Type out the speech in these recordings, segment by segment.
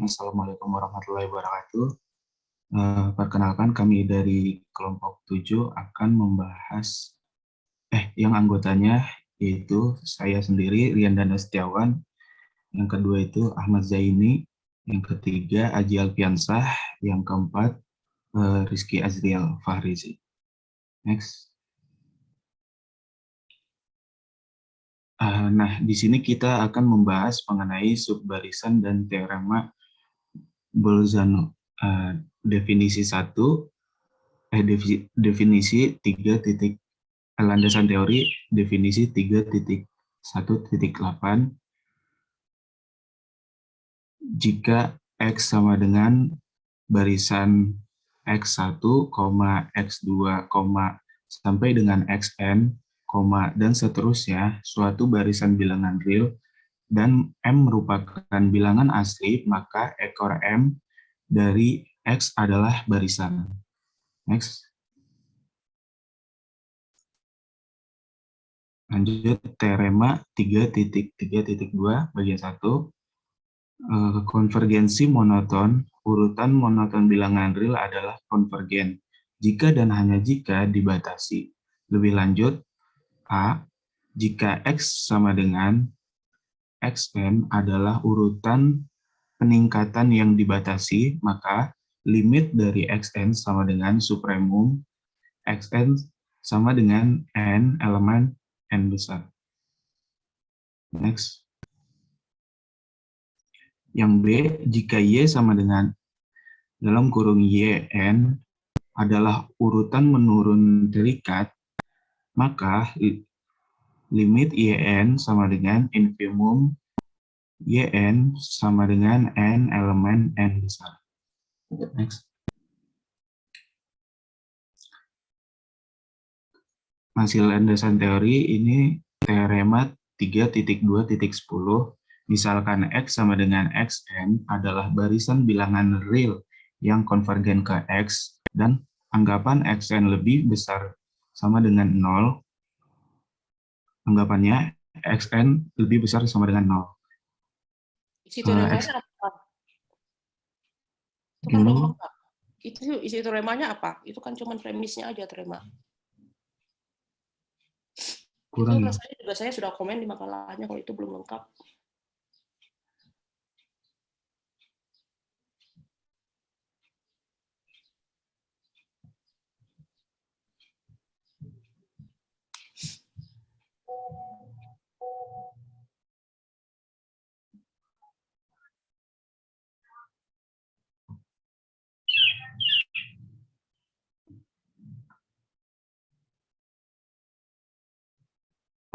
Assalamualaikum warahmatullahi wabarakatuh. Perkenalkan kami dari kelompok 7 akan membahas yang anggotanya yaitu saya sendiri Rian Dana Setiawan, yang kedua itu Ahmad Zaini, yang ketiga Aji Alfiansah, yang keempat Rizky Azriel Fahrizi. Next. Nah, di sini kita akan membahas mengenai subbarisan dan teorema Bolzano. Definisi 3 titik landasan teori, definisi 3.1.8. Jika X sama dengan barisan X1, X2, sampai dengan Xn, dan seterusnya, suatu barisan bilangan real, dan M merupakan bilangan asli, maka ekor M dari X adalah barisan. Next. Lanjut, teorema 3.3.2 bagian 1. Konvergensi monoton, urutan monoton bilangan real adalah konvergen jika dan hanya jika dibatasi. Lebih lanjut, A, jika X sama dengan Xn adalah urutan peningkatan yang dibatasi, maka limit dari Xn sama dengan supremum Xn sama dengan n elemen n besar. Next. Yang B, jika Y sama dengan dalam kurung Yn adalah urutan menurun terikat, maka limit Yn sama dengan infimum Yn sama dengan n elemen n besar. Next. Hasil landasan teori ini teorema 3.2.10. Misalkan X sama dengan Xn adalah barisan bilangan real yang konvergen ke X, dan anggapan Xn lebih besar sama dengan 0. Anggapannya Xn lebih besar sama dengan 0. Isi teoremanya apa? Itu kan belum lengkap. Itu isi teoremanya apa? Itu kan cuma premisnya aja teorema. Kurang itu ya? rasanya juga saya sudah komen di makalahnya kalau itu belum lengkap.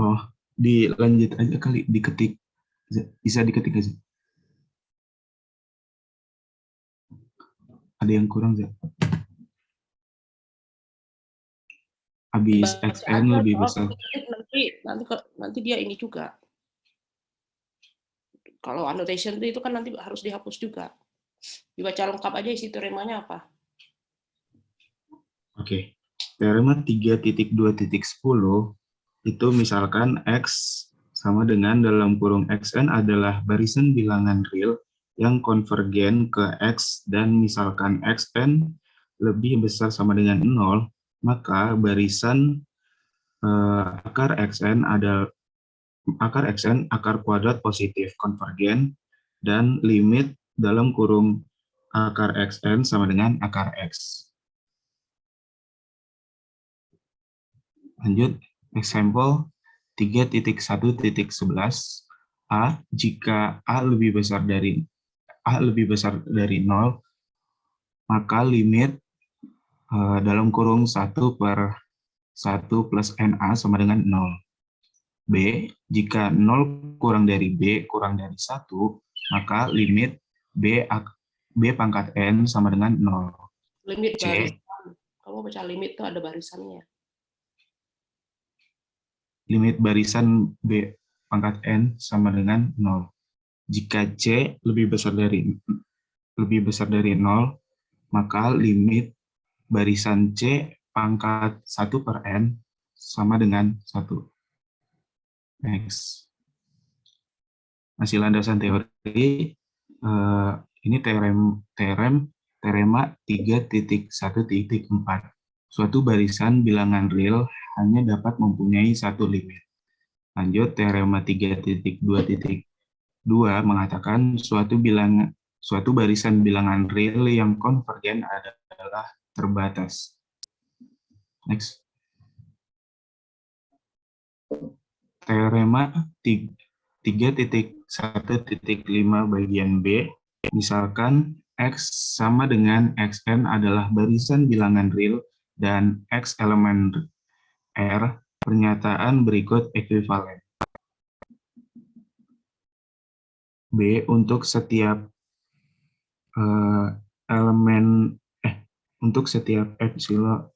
Oh, dilanjut aja kali, diketik. Bisa diketik aja. Ada yang kurang, Zak? Habis Xn lebih besar. Nanti dia ini juga. Kalau annotation itu kan nanti harus dihapus juga. Dibaca lengkap aja isi teoremanya apa. Oke. Teorema 3.2.10 itu misalkan X sama dengan dalam kurung Xn adalah barisan bilangan real yang konvergen ke X, dan misalkan Xn lebih besar sama dengan 0, maka barisan akar Xn akar kuadrat positif konvergen, dan limit dalam kurung akar Xn sama dengan akar X. Lanjut, example 3.1.11. A, jika A lebih besar dari 0, maka limit dalam kurung 1/1 plus NA sama dengan 0. B, jika 0 kurang dari B kurang dari 1, maka limit B pangkat N sama dengan 0. Limit C, barisan. Kalau baca limit itu ada barisannya. Limit barisan B pangkat N sama dengan 0. Jika C lebih besar dari 0, maka limit barisan C pangkat 1/n sama dengan 1. Next. Hasil landasan teori Ini teorema 3.1.4. Suatu barisan bilangan real hanya dapat mempunyai satu limit. Lanjut, teorema 3.2.2 mengatakan suatu barisan bilangan real yang konvergen adalah terbatas. Next. Teorema 3.1.5 bagian B, misalkan X sama dengan Xn adalah barisan bilangan real dan X elemen R, pernyataan berikut ekuivalen. B, untuk setiap untuk setiap epsilon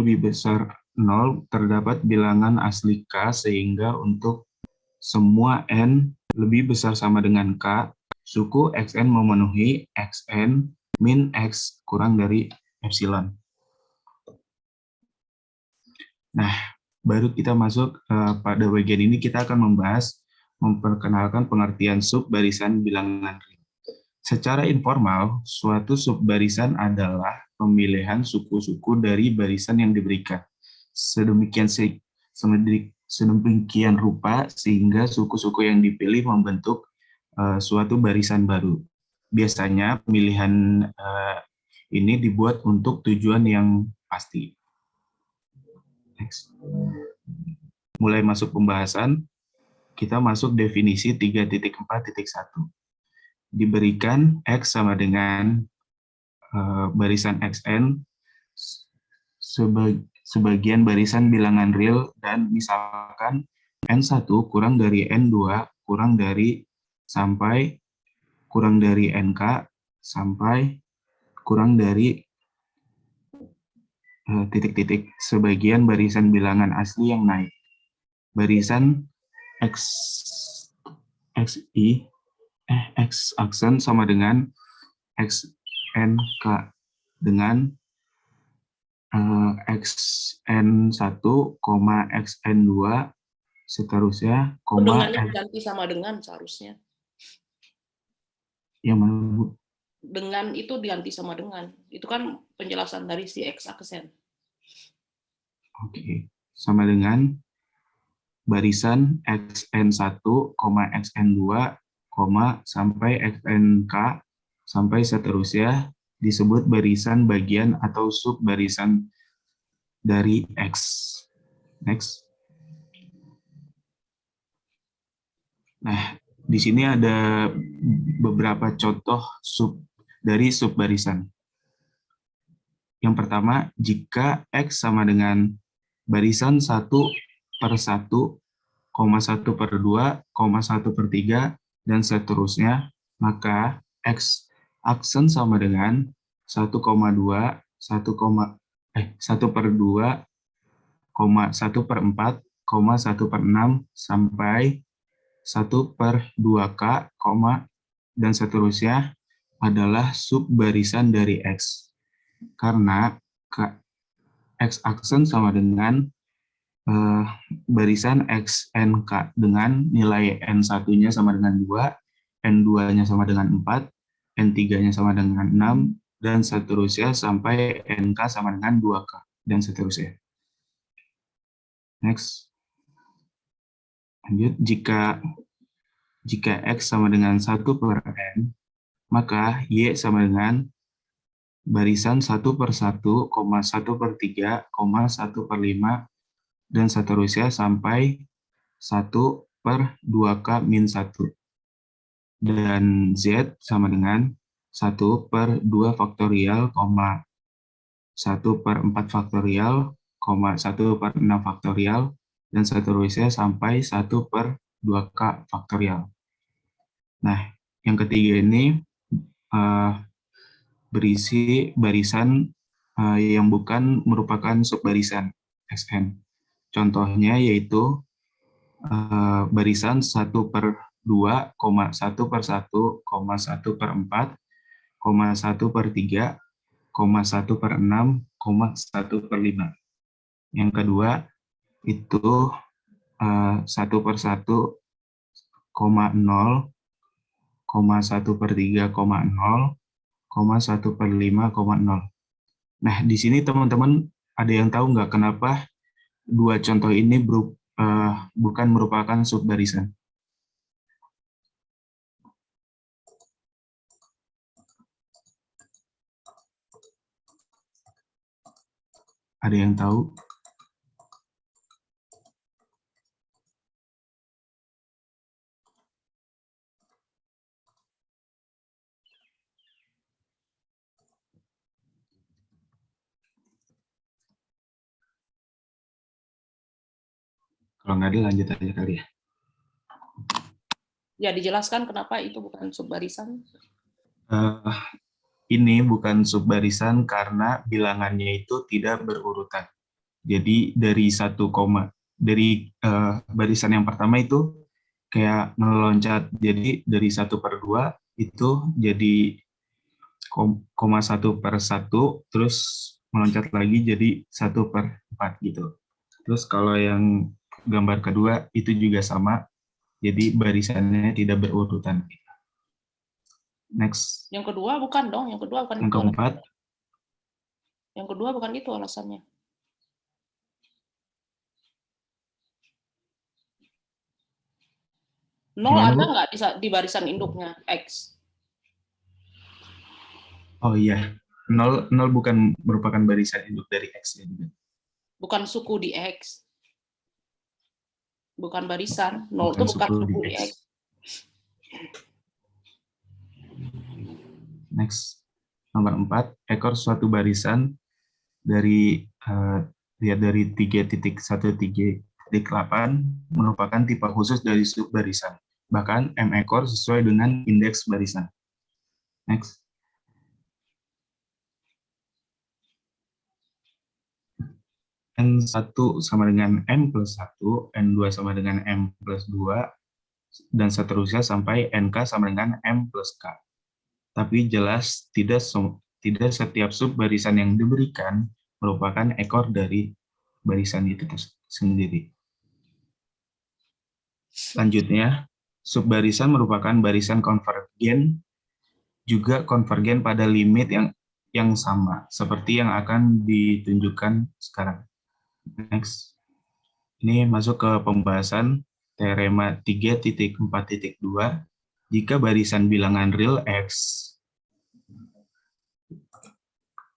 lebih besar 0, terdapat bilangan asli K, sehingga untuk semua N lebih besar sama dengan K, suku Xn memenuhi Xn min X kurang dari epsilon. Nah, baru kita masuk pada bagian ini kita akan memperkenalkan pengertian subbarisan bilangan real. Secara informal, suatu subbarisan adalah pemilihan suku-suku dari barisan yang diberikan. Sedemikian rupa sehingga suku-suku yang dipilih membentuk suatu barisan baru. Biasanya pemilihan ini dibuat untuk tujuan yang pasti. Next. Mulai masuk pembahasan, kita masuk definisi 3.4.1. Diberikan X sama dengan barisan Xn sebagian barisan bilangan real dan misalkan N1 kurang dari N2 kurang dari sampai kurang dari NK sampai kurang dari titik-titik sebagian barisan bilangan asli yang naik. Barisan X aksen sama dengan XNK dengan XN1, XN2 seterusnya, dengan ganti sama dengan seharusnya. Yang mana, Bu? Dengan itu diganti sama dengan. Itu kan penjelasan dari si X aksen. Oke, sama dengan barisan XN1, XN2, sampai XNK, sampai seterusnya disebut barisan bagian atau subbarisan dari X. Next. Nah, di sini ada beberapa contoh dari subbarisan. Yang pertama, jika X sama dengan barisan 1 per 1, 1 per 2, 1 per 3, dan seterusnya, maka X aksen sama dengan 1,2, 1 per 2, 1 per 4, 1 per 6, sampai 1 per 2K, dan seterusnya adalah subbarisan dari X. Karena X aksen sama dengan barisan XNK dengan nilai N1-nya sama dengan 2, N2-nya sama dengan 4, N3-nya sama dengan 6, dan seterusnya sampai NK sama dengan 2K, dan seterusnya. Next. Lanjut, jika X sama dengan 1 per N, maka Y sama dengan barisan 1 per 1, 1 per 3, 1 per 5, dan seterusnya sampai 1 per 2K min 1. Dan Z sama dengan 1 per 2 faktorial, 1 per 4 faktorial, 1 per 6 faktorial, dan seterusnya sampai 1 per 2K faktorial. Nah, yang ketiga ini berisi barisan yang bukan merupakan subbarisan Xn. Contohnya yaitu barisan 1 per 2, 1 per 1, 1 per 4, 1 per 3, 1 per 6, 1 per 5. Yang kedua itu 1 per 1, 0, 1/3,0, 1/5,0. Nah, di sini teman-teman ada yang tahu nggak kenapa dua contoh ini bukan merupakan subbarisan? Ada yang tahu? Kalau nggak ada, lanjut aja kali ya. Ya, dijelaskan kenapa itu bukan subbarisan. Ini bukan subbarisan karena bilangannya itu tidak berurutan. Jadi dari barisan yang pertama itu kayak meloncat. Jadi dari 1/2 itu jadi 1/1, terus meloncat lagi jadi 1/4 gitu. Terus kalau yang gambar kedua itu juga sama, jadi barisannya tidak berurutan. Next. Yang kedua bukan dong, yang kedua bukan Yang itu. keempat. Yang kedua bukan itu alasannya. Nol Gimana, ada Bu? nggak di barisan induknya X? Oh iya, 0 bukan merupakan barisan induk dari X ya juga. Bukan suku di X. Bukan barisan. 0 itu Bukan bukan suku di suku di X. X. Next, nomor 4, ekor suatu barisan dari lihat dari 3.13.8 merupakan tipe khusus dari subbarisan. Bahkan M ekor sesuai dengan indeks barisan. Next. N1 sama dengan M plus 1, N2 sama dengan M plus 2, dan seterusnya sampai NK sama dengan M plus K. Tapi jelas tidak setiap subbarisan yang diberikan merupakan ekor dari barisan itu sendiri. Selanjutnya, subbarisan merupakan barisan konvergen, juga konvergen pada limit yang sama, seperti yang akan ditunjukkan sekarang. Next. Ini masuk ke pembahasan teorema 3.4.2. Jika barisan bilangan real X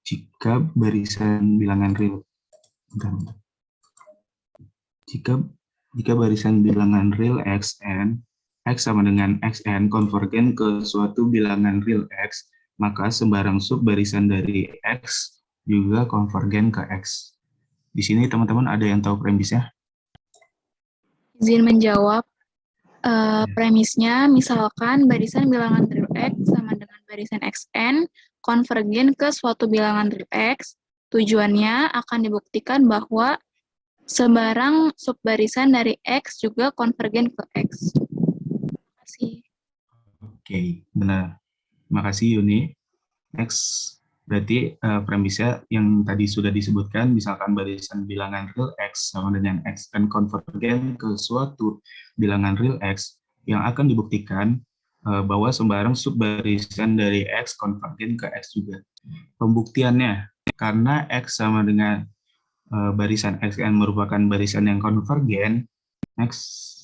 jika barisan bilangan real jika barisan bilangan real xn x sama dengan xn konvergen ke suatu bilangan real x, maka sembarang subbarisan dari x juga konvergen ke x. Di sini teman-teman ada yang tahu premisnya? Izin menjawab. Premisnya, misalkan barisan bilangan real X sama dengan barisan Xn konvergen ke suatu bilangan real X, tujuannya akan dibuktikan bahwa sebarang subbarisan dari X juga konvergen ke X. Terima kasih. Oke, benar. Terima kasih Yuni. Next, berarti premisnya yang tadi sudah disebutkan, misalkan barisan bilangan real X sama dengan Xn konvergen ke suatu bilangan real X, yang akan dibuktikan bahwa sembarang subbarisan dari X konvergen ke X juga. Pembuktiannya, karena X sama dengan barisan Xn merupakan barisan yang konvergen, next.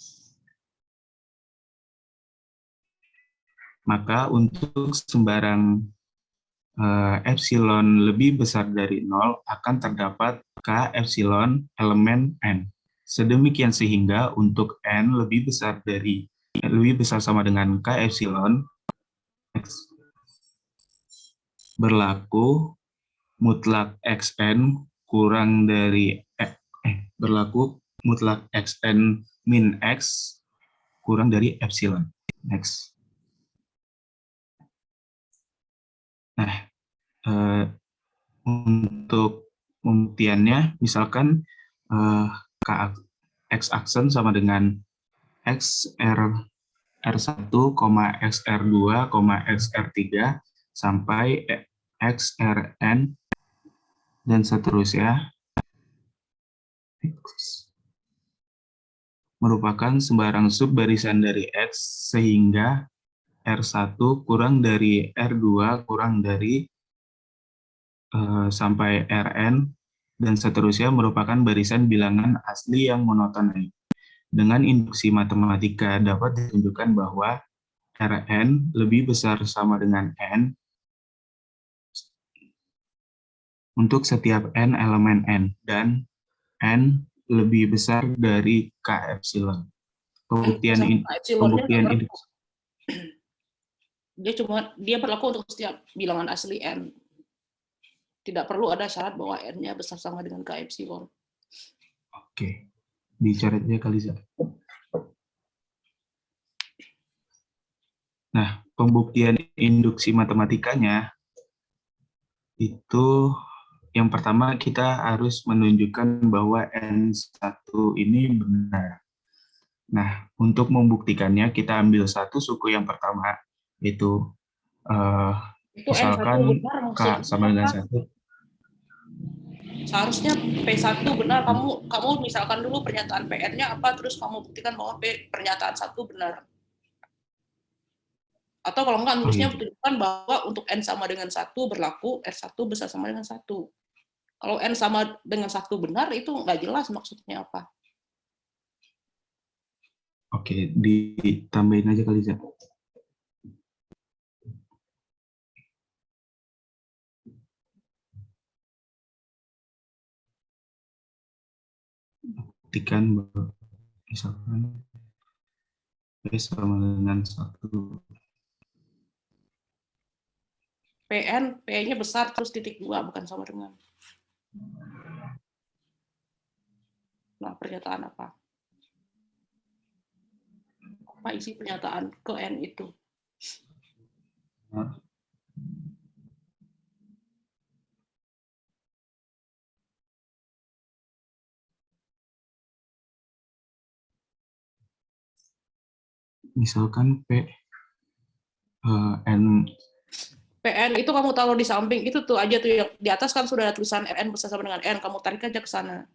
Maka untuk sembarang epsilon lebih besar dari 0 akan terdapat K epsilon elemen N. Sedemikian sehingga untuk N lebih besar sama dengan K epsilon, berlaku mutlak Xn kurang dari berlaku mutlak Xn min X kurang dari epsilon. Next. Nah, untuk pembuktiannya, misalkan X aksen sama dengan XR1, XR2, XR3, sampai XRN, dan seterusnya, merupakan sembarang subbarisan dari X, sehingga R1 kurang dari R2 kurang dari sampai Rn dan seterusnya merupakan barisan bilangan asli yang monoton. Dengan induksi matematika dapat ditunjukkan bahwa Rn lebih besar sama dengan N untuk setiap N elemen N, dan N lebih besar dari K epsilon. Pembuktian induksi. Dia berlaku untuk setiap bilangan asli N. Tidak perlu ada syarat bahwa N-nya besar sama dengan K epsilon. Oke, dicoret aja kali ya. Nah, pembuktian induksi matematikanya itu yang pertama kita harus menunjukkan bahwa N1 ini benar. Nah, untuk membuktikannya kita ambil satu suku yang pertama, itu misalkan K sama dengan 1. Seharusnya P1 benar, kamu misalkan dulu pernyataan PN-nya apa, terus kamu buktikan bahwa pernyataan 1 benar. Atau kalau enggak, nulisnya menunjukkan bahwa untuk N sama dengan 1 berlaku R1 besar sama dengan 1. Kalau N sama dengan 1 benar, itu nggak jelas maksudnya apa. Oke, ditambahin aja kali ya. Buktikan bahwa misalkan P sama dengan 1. P-nya besar terus titik 2, bukan sama dengan. Nah, pernyataan apa? Apa isi pernyataan ke N itu? Misalkan N. PN itu kamu taruh di samping, itu tuh aja tuh yang di atas kan sudah ada tulisan RN besar sama dengan N, kamu tarik aja ke sana.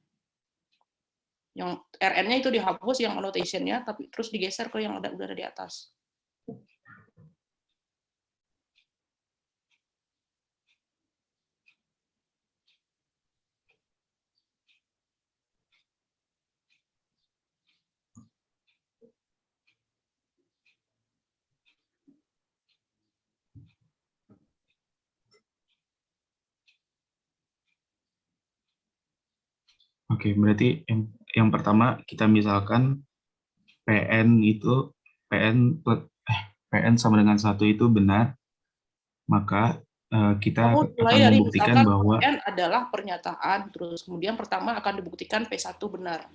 Yang RN-nya itu dihapus yang annotation-nya, tapi terus digeser ke yang udah ada di atas. Oke, berarti yang pertama kita misalkan PN itu PN sama dengan 1 itu benar, maka kita akan membuktikan bahwa PN adalah pernyataan, terus kemudian pertama akan dibuktikan P1 benar.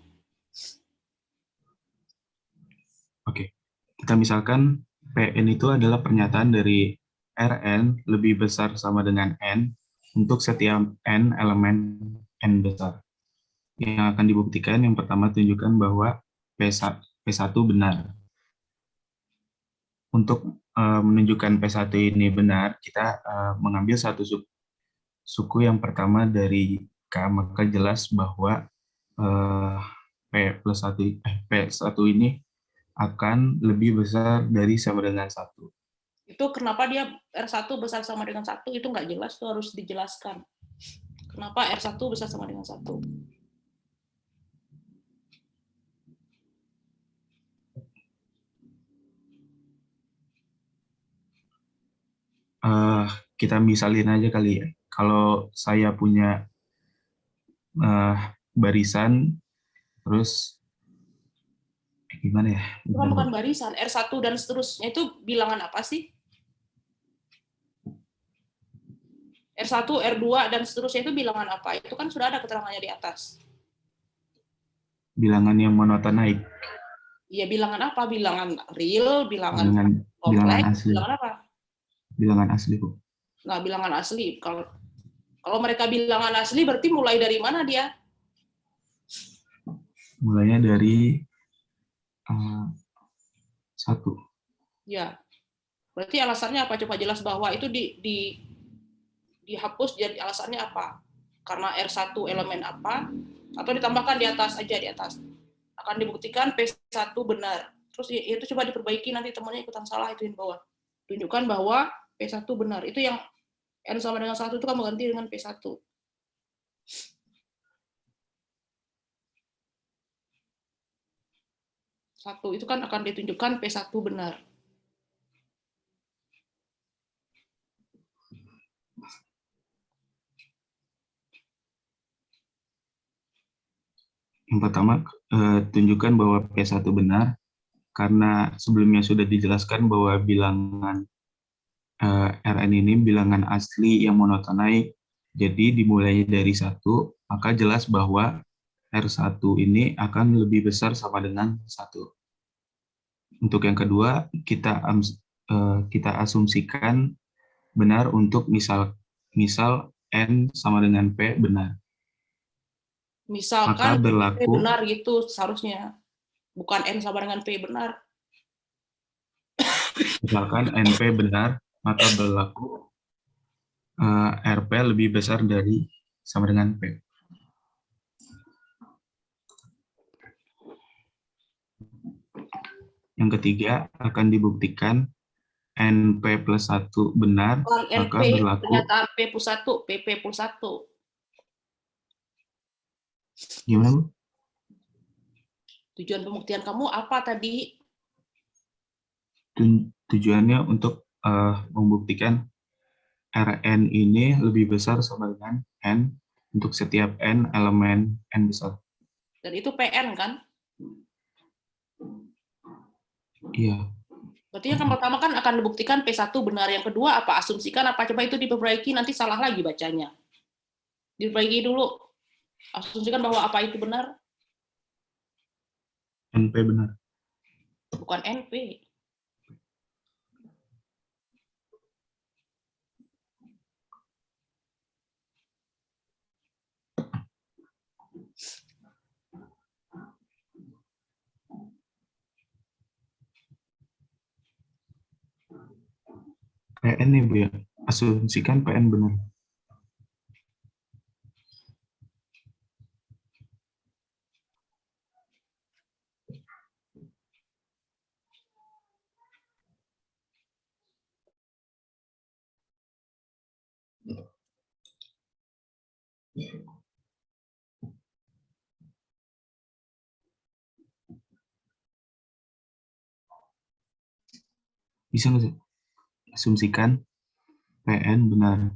Oke, kita misalkan PN itu adalah pernyataan dari Rn lebih besar sama dengan N untuk setiap N elemen N besar. Yang akan dibuktikan yang pertama tunjukkan bahwa P1 benar. Untuk menunjukkan P1 ini benar, kita mengambil satu suku yang pertama dari K, maka jelas bahwa P1 ini akan lebih besar dari sama dengan 1. Itu kenapa dia R1 besar sama dengan 1, itu nggak jelas, itu harus dijelaskan. Kenapa R1 besar sama dengan 1? Kita misalin aja kali ya. Kalau saya punya barisan, terus gimana ya? Bukan barisan, R1 dan seterusnya itu bilangan apa sih? R1, R2, dan seterusnya itu bilangan apa? Itu kan sudah ada keterangannya di atas. Bilangan yang monoton naik. Iya, bilangan apa? Bilangan real, bilangan kompleks, asli. bilangan apa? Bilangan asli, Bu. Nah, bilangan asli. Kalau mereka bilangan asli, berarti mulai dari mana dia? Mulainya dari 1. Ya, berarti alasannya apa? Coba jelas bahwa itu dihapus, jadi alasannya apa? Karena R1 elemen apa? Atau ditambahkan di atas aja, di atas. Akan dibuktikan P1 benar. Terus itu coba diperbaiki, nanti temannya ikutan salah, ituin bawah. Tunjukkan bahwa P1 benar. Itu yang N sama dengan 1 itu kamu ganti dengan P1. Satu itu kan akan ditunjukkan P1 benar. Yang pertama, tunjukkan bahwa P1 benar, karena sebelumnya sudah dijelaskan bahwa bilangan Rn ini bilangan asli yang monotonai, jadi dimulai dari 1, maka jelas bahwa R1 ini akan lebih besar sama dengan 1. Untuk yang kedua, kita asumsikan benar untuk misal N sama dengan P benar. Maka Misalkan P berlaku benar gitu seharusnya. Bukan N sama dengan P benar. misalkan NP benar, maka berlaku RP lebih besar dari sama dengan P. Yang ketiga, akan dibuktikan NP plus 1 benar, Bukan maka NP, berlaku, pernyataan P plus 1, PP plus 1. gimana Bu? Tujuan pembuktian kamu apa tadi? Tujuannya untuk membuktikan Rn ini lebih besar sama dengan N untuk setiap N elemen N besar. Dan itu PN kan? Iya. Berarti yang pertama kan akan dibuktikan P1 benar. Yang kedua apa? Asumsikan apa? Coba itu diperbaiki, nanti salah lagi bacanya. Diperbaiki dulu. Asumsikan bahwa apa itu benar? NP benar. Bukan NP. PN nih Bu ya. Asumsikan PN benar. Bisa nggak sih? Asumsikan PN benar.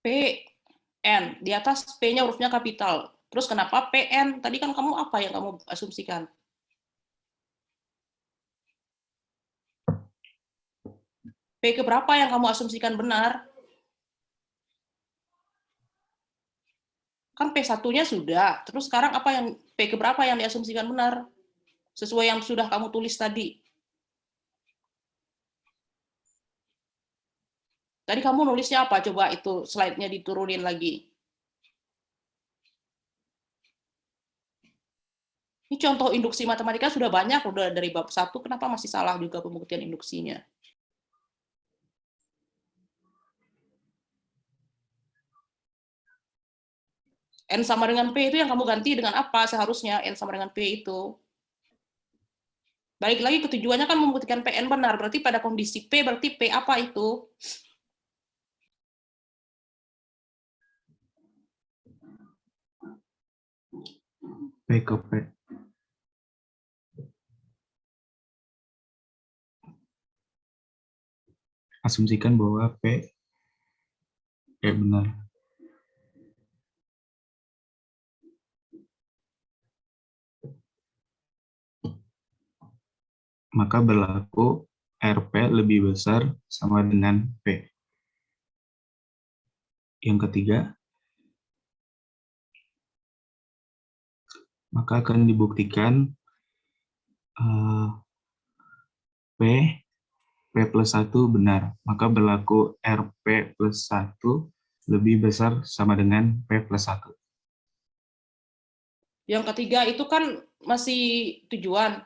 PN. Di atas P-nya hurufnya kapital. Terus kenapa PN? Tadi kan kamu apa yang kamu asumsikan? P keberapa yang kamu asumsikan benar? Kan P1-nya sudah. Terus sekarang apa yang P keberapa yang diasumsikan benar? Sesuai yang sudah kamu tulis tadi. Tadi kamu nulisnya apa? Coba itu slide-nya diturunin lagi. Ini contoh induksi matematika sudah banyak, udah dari bab 1, kenapa masih salah juga pembuktian induksinya? N sama dengan P itu yang kamu ganti dengan apa seharusnya? N sama dengan P itu. Balik lagi ke tujuannya kan membuktikan PN benar, berarti pada kondisi P, berarti P apa itu? P ke P. Asumsikan bahwa P benar. Maka berlaku RP lebih besar sama dengan P. Yang ketiga, maka akan dibuktikan P plus 1 benar. Maka berlaku RP plus 1 lebih besar sama dengan P plus 1. Yang ketiga itu kan masih tujuan.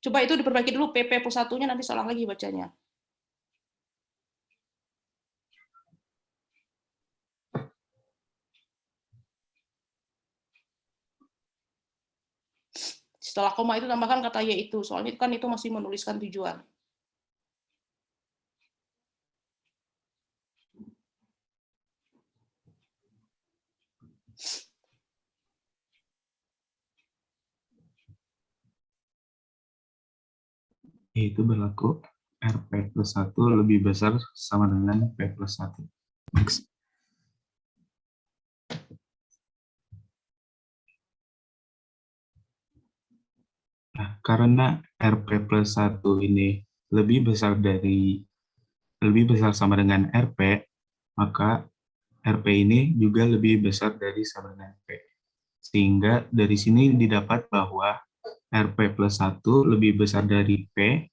Coba itu diperbaiki dulu, PP plus 1-nya nanti salah lagi bacanya. Setelah koma itu tambahkan kata yaitu, soalnya kan itu masih menuliskan tujuan. Yaitu berlaku RP plus 1 lebih besar sama dengan P plus 1. Next. Nah, karena RP plus 1 ini lebih besar sama dengan RP, maka RP ini juga lebih besar dari sama dengan P. Sehingga dari sini didapat bahwa RP plus 1 lebih besar dari P,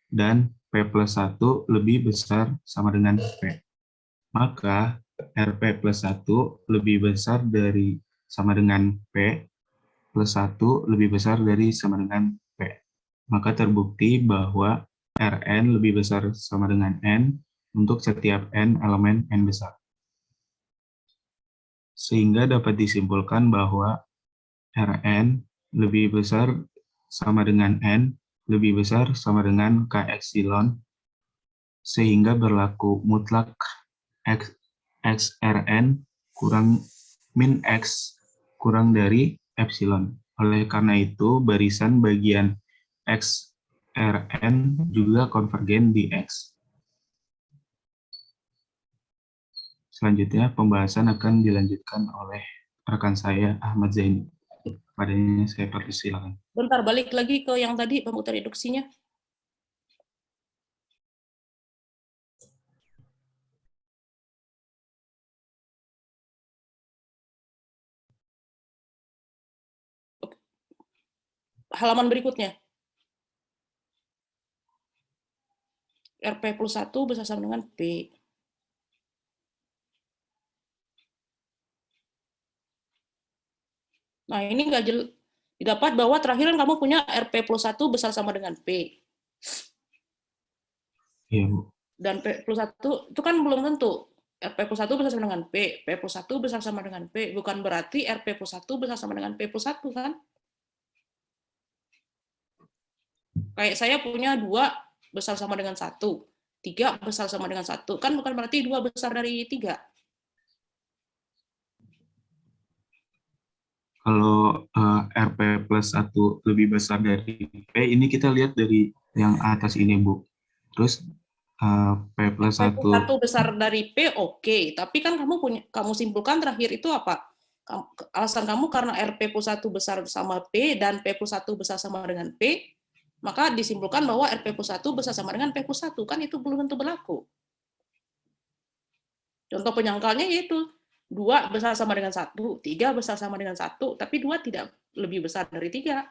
dan P plus 1 lebih besar sama dengan P. Maka RP plus 1 lebih besar dari sama dengan P, plus 1 lebih besar dari sama dengan P. Maka terbukti bahwa Rn lebih besar sama dengan N untuk setiap N elemen N besar. Sehingga dapat disimpulkan bahwa Rn lebih besar sama dengan N, lebih besar sama dengan K epsilon, sehingga berlaku mutlak XRN kurang min X kurang dari epsilon. Oleh karena itu, barisan bagian XRN juga konvergen di X. Selanjutnya, pembahasan akan dilanjutkan oleh rekan saya, Ahmad Zaini. Padanya saya persilakan. Bentar, balik lagi ke yang tadi, pemutar induksinya. Halaman berikutnya. RP plus 1 besar sama dengan P. Nah, ini nggak didapat bahwa terakhir kan kamu punya RP plus 1 besar sama dengan P. Iya, Bu. Dan P plus 1 itu kan belum tentu. RP plus 1 besar sama dengan P. P plus 1 besar sama dengan P. Bukan berarti RP plus 1 besar sama dengan P plus 1, kan? Kayak saya punya 2 besar sama dengan 1. 3 besar sama dengan 1. Kan bukan berarti 2 besar dari 3. Kalau RP plus 1 lebih besar dari P, ini kita lihat dari yang atas ini, Bu. Terus P plus RP plus 1 1, besar dari P, oke. Tapi kan kamu simpulkan terakhir itu apa? Alasan kamu karena RP plus 1 besar sama P dan P plus 1 besar sama dengan P, maka disimpulkan bahwa RP plus 1 besar sama dengan P plus 1. Kan itu belum tentu berlaku. Contoh penyangkalnya yaitu 2 besar sama dengan 1, 3 besar sama dengan 1, tapi 2 tidak lebih besar dari 3.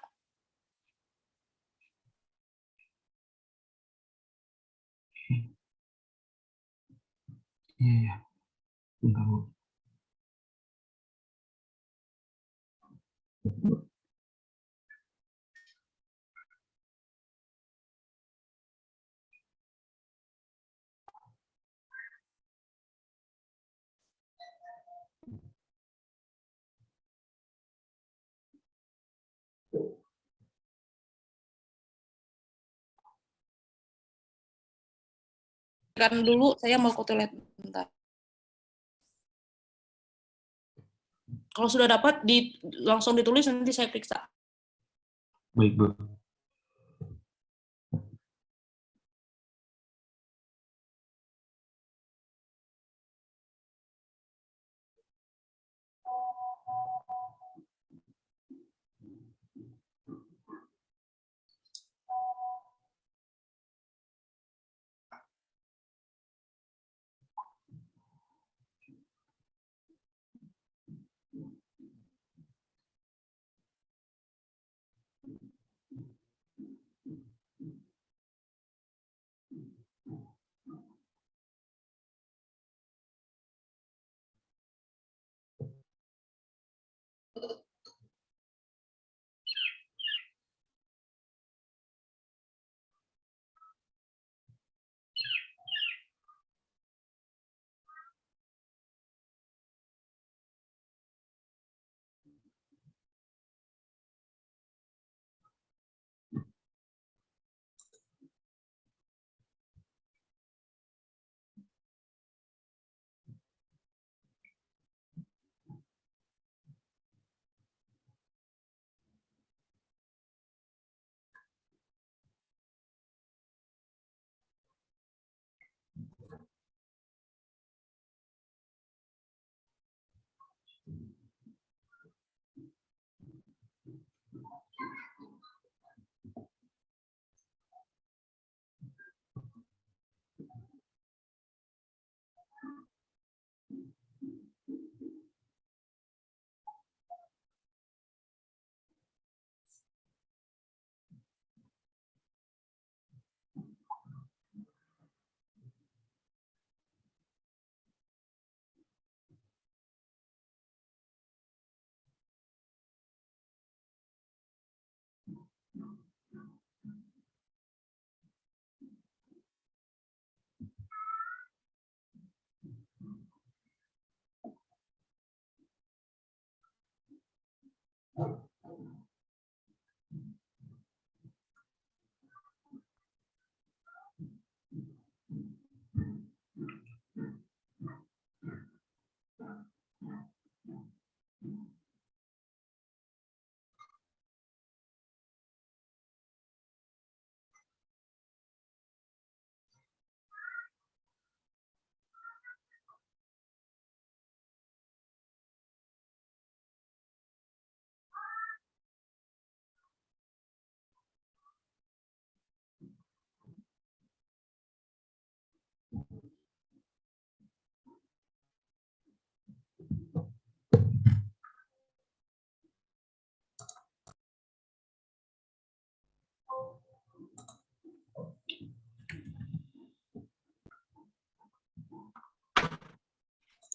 iya, bentar, Bu. Kan dulu saya mau ke toilet bentar. Kalau sudah dapat langsung ditulis, nanti saya periksa. Baik, Bu.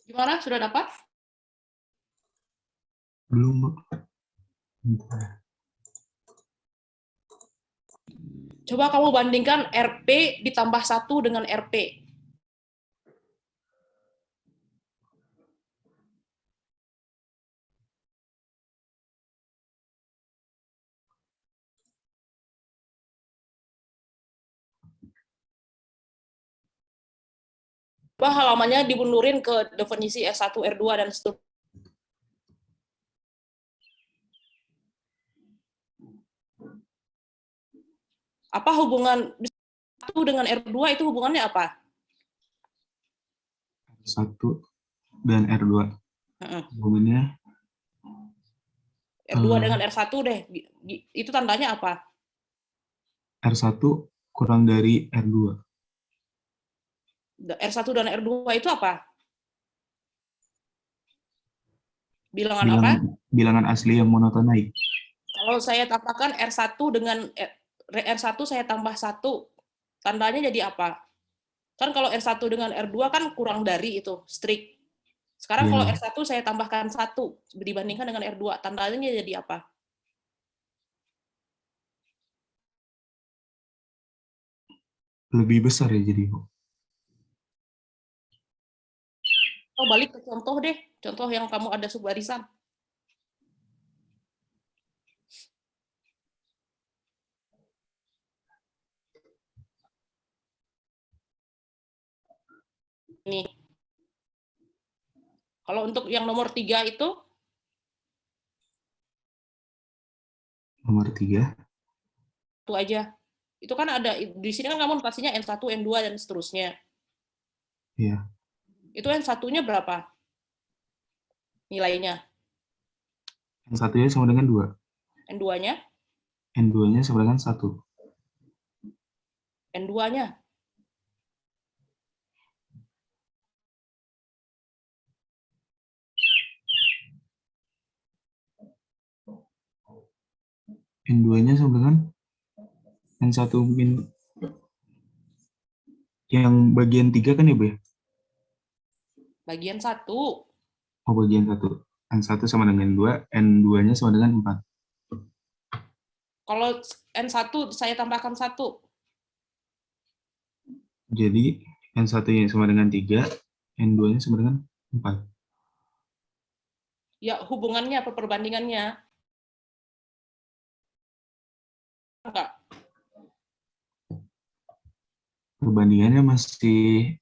Gimana? Sudah dapat? Belum, Bu. Bentar. Coba kamu bandingkan RP ditambah 1 dengan RP. Coba halamannya dimundurin ke definisi R1, R2, dan seterusnya. Apa hubungan R1 dengan R2 itu hubungannya apa? R1 dan R2. Hubungannya R2 dengan R1 deh. Itu tandanya apa? R1 kurang dari R2. R1 dan R2 itu apa? Bilangan apa? Bilangan asli yang monoton naik. Kalau saya tambahkan R1 dengan R1 saya tambah 1, tandanya jadi apa? Kan kalau R1 dengan R2 kan kurang dari itu, strict. Sekarang kalau R1 saya tambahkan 1 dibandingkan dengan R2, tandanya jadi apa? Lebih besar ya jadi. Oh, balik ke contoh deh, contoh yang kamu ada subbarisan. Nih. Kalau untuk yang nomor 3 itu? Nomor 3? Itu aja. Itu kan ada, di sini kan kamu pastinya N1, N2, dan seterusnya. Iya. Itu N1-nya berapa? Nilainya. N1-nya sama dengan 2. N2-nya? N2-nya sama dengan 1. N2-nya? N2-nya sama dengan N1 min yang bagian 3 kan ya, Bu? Bagian 1. Oh, bagian 1. N1 sama dengan 2, N2-nya sama dengan 4. Kalau N1 saya tambahkan 1. Jadi N1-nya sama dengan 3, N2-nya sama dengan 4. Ya, hubungannya apa perbandingannya? Enggak. Perbandingannya masih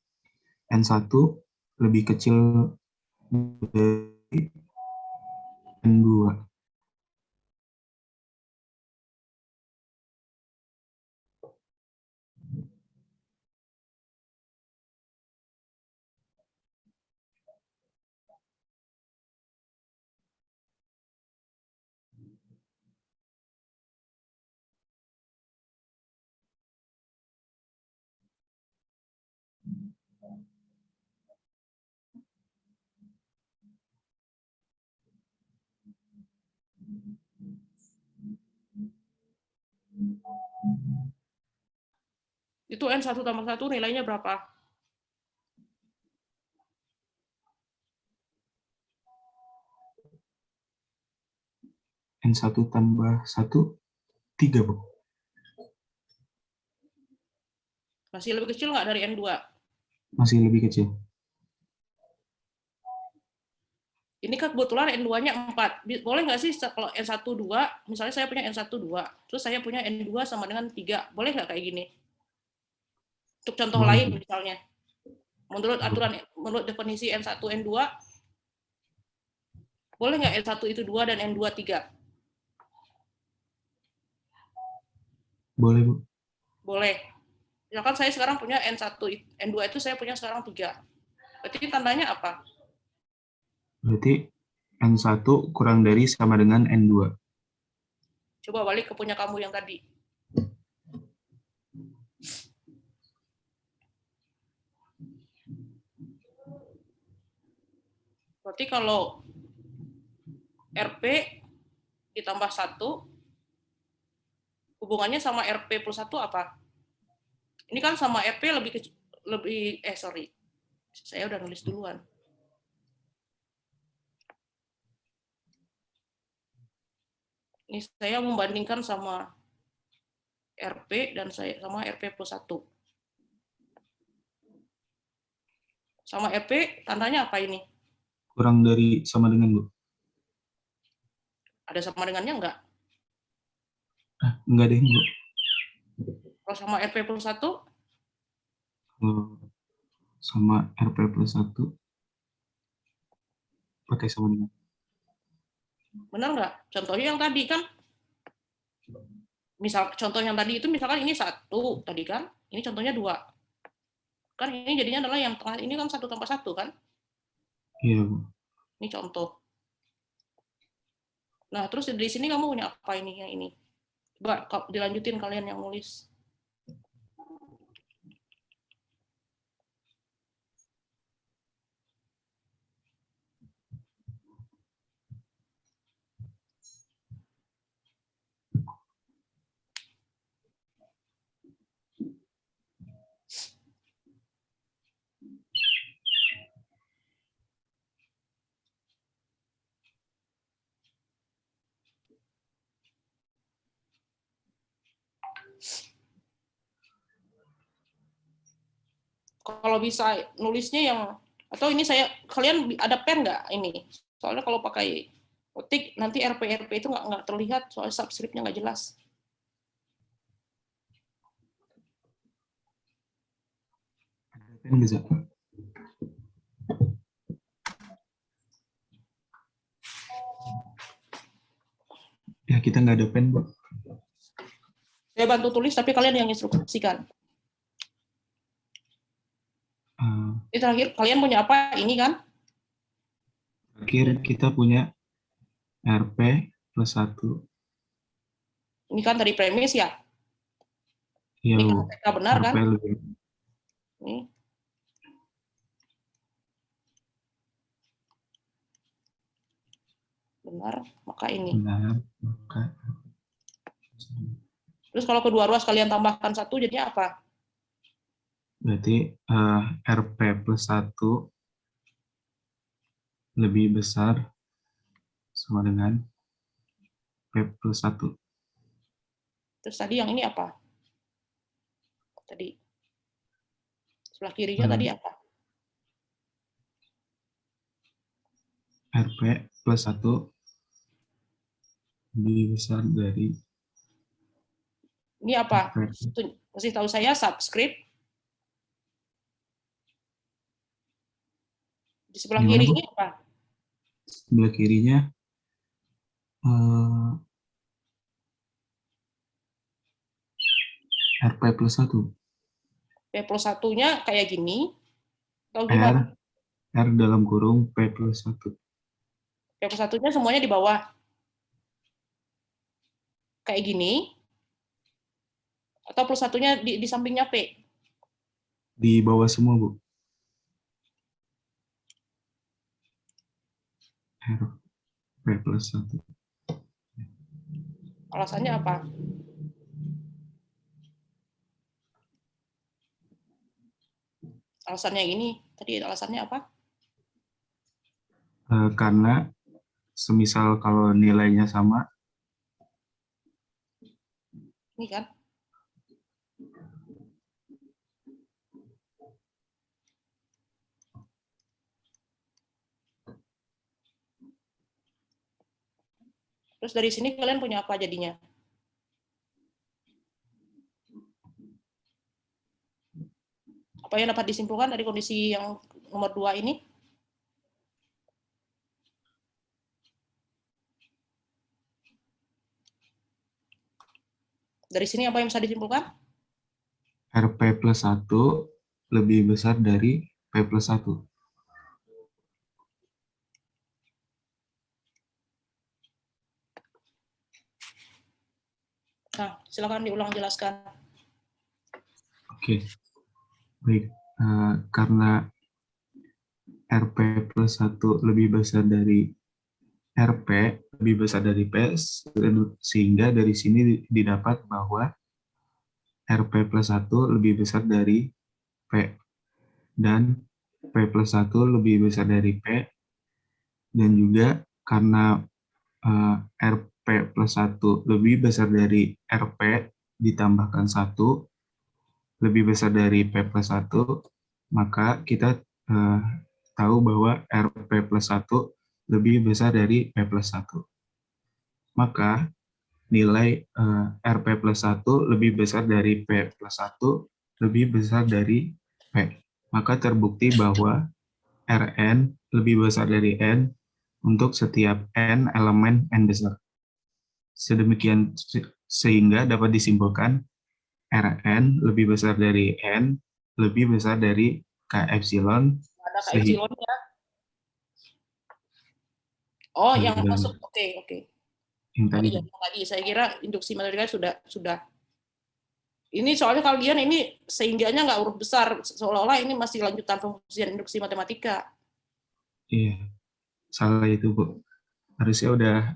N1 lebih kecil dari N2. Itu N1 tambah 1 nilainya berapa? N1 tambah 1, 3, Bu. Masih lebih kecil nggak dari N2? Masih lebih kecil. Ini kan kebetulan N2-nya 4. Boleh nggak sih kalau N1, 2, misalnya saya punya N1, 2, terus saya punya N2 sama dengan 3. Boleh nggak kayak gini? Untuk contoh Boleh, lain Bu. misalnya. Menurut aturan, menurut definisi N1, N2, boleh nggak N1 itu 2 dan N2 3? Boleh, Bu. Boleh. Misalkan saya sekarang punya N1, N2 itu saya punya sekarang 3. Berarti tandanya apa? Berarti N1 kurang dari sama dengan N2. Coba balik ke punya kamu yang tadi. Berarti kalau RP ditambah 1, hubungannya sama RP plus 1 apa? Ini kan sama RP sorry. Saya udah nulis duluan. Ini saya membandingkan sama RP dan saya sama RP plus 1. Sama RP tandanya apa ini? Kurang dari sama dengan, Bu. Ada sama dengannya enggak? Enggak deh, Bu. Kalau sama RP plus 1, Kalau sama RP plus 1, pakai sama dengan. benar nggak? Contohnya yang tadi kan, misal contoh yang tadi itu misalkan ini 1 tadi kan, ini contohnya 2. Kan ini jadinya adalah yang tengah ini kan 1 tambah 1 kan? Iya, Bu. Ini contoh. Nah, terus dari sini kamu punya apa ini yang ini? Coba dilanjutin kalian yang nulis. Kalau bisa nulisnya yang, atau ini kalian ada pen nggak ini? Soalnya kalau pakai ketik nanti RP itu nggak terlihat soalnya subscript-nya nggak jelas. Pen bisa. Ya, kita nggak ada pen, Bu. Saya bantu tulis tapi kalian yang instruksikan. Ini terakhir kalian punya apa? Ini kan? Terakhir kita punya RP plus 1. Ini kan dari premis ya? Iya, Ini Bu. kan TK benar RP kan? lebih. Ini. Benar, maka ini. Benar, maka Terus kalau kedua ruas kalian tambahkan 1 jadinya apa? berarti RP plus 1 lebih besar sama dengan P plus 1. Terus tadi yang ini apa? Tadi sebelah kirinya tadi apa? RP plus 1 lebih besar dari Ini apa? RP. Kasih tahu saya subscript. Di sebelah Gimana, kiri Bu? ini apa? Sebelah kirinya RP plus 1. P plus 1-nya kayak gini, atau R, gimana? R dalam kurung P plus 1. P plus 1-nya semuanya di bawah. Kayak gini, atau plus 1-nya di sampingnya P? Di bawah semua, Bu. R, P plus 1. Alasannya apa? Alasannya ini, tadi alasannya apa? Karena semisal kalau nilainya sama, Ini kan? Terus dari sini kalian punya apa jadinya? Apa yang dapat disimpulkan dari kondisi yang nomor 2 ini? Dari sini apa yang bisa disimpulkan? RP plus 1 lebih besar dari P plus 1. Nah, silakan diulang jelaskan. Oke, baik. Karena RP plus 1 lebih besar dari RP, lebih besar dari P, sehingga dari sini didapat bahwa RP plus 1 lebih besar dari P, dan P plus 1 lebih besar dari P, dan juga karena RP plus 1 lebih besar dari RP ditambahkan 1 lebih besar dari P plus 1, maka kita tahu bahwa RP plus 1 lebih besar dari P plus 1. Maka nilai RP plus 1 lebih besar dari P plus 1 lebih besar dari P. Maka terbukti bahwa Rn lebih besar dari N untuk setiap N elemen N besar. Sedemikian sehingga dapat disimpulkan Rn lebih besar dari N lebih besar dari K epsilon. Ada K epsilonnya. Oh, yang masuk. Oke. Yang tadi. Saya kira induksi matematika sudah. Ini soalnya kalian ini sehingganya nggak huruf besar, seolah-olah ini masih lanjutan pemfungsian induksi matematika. Iya, salah itu, Bu. Harusnya udah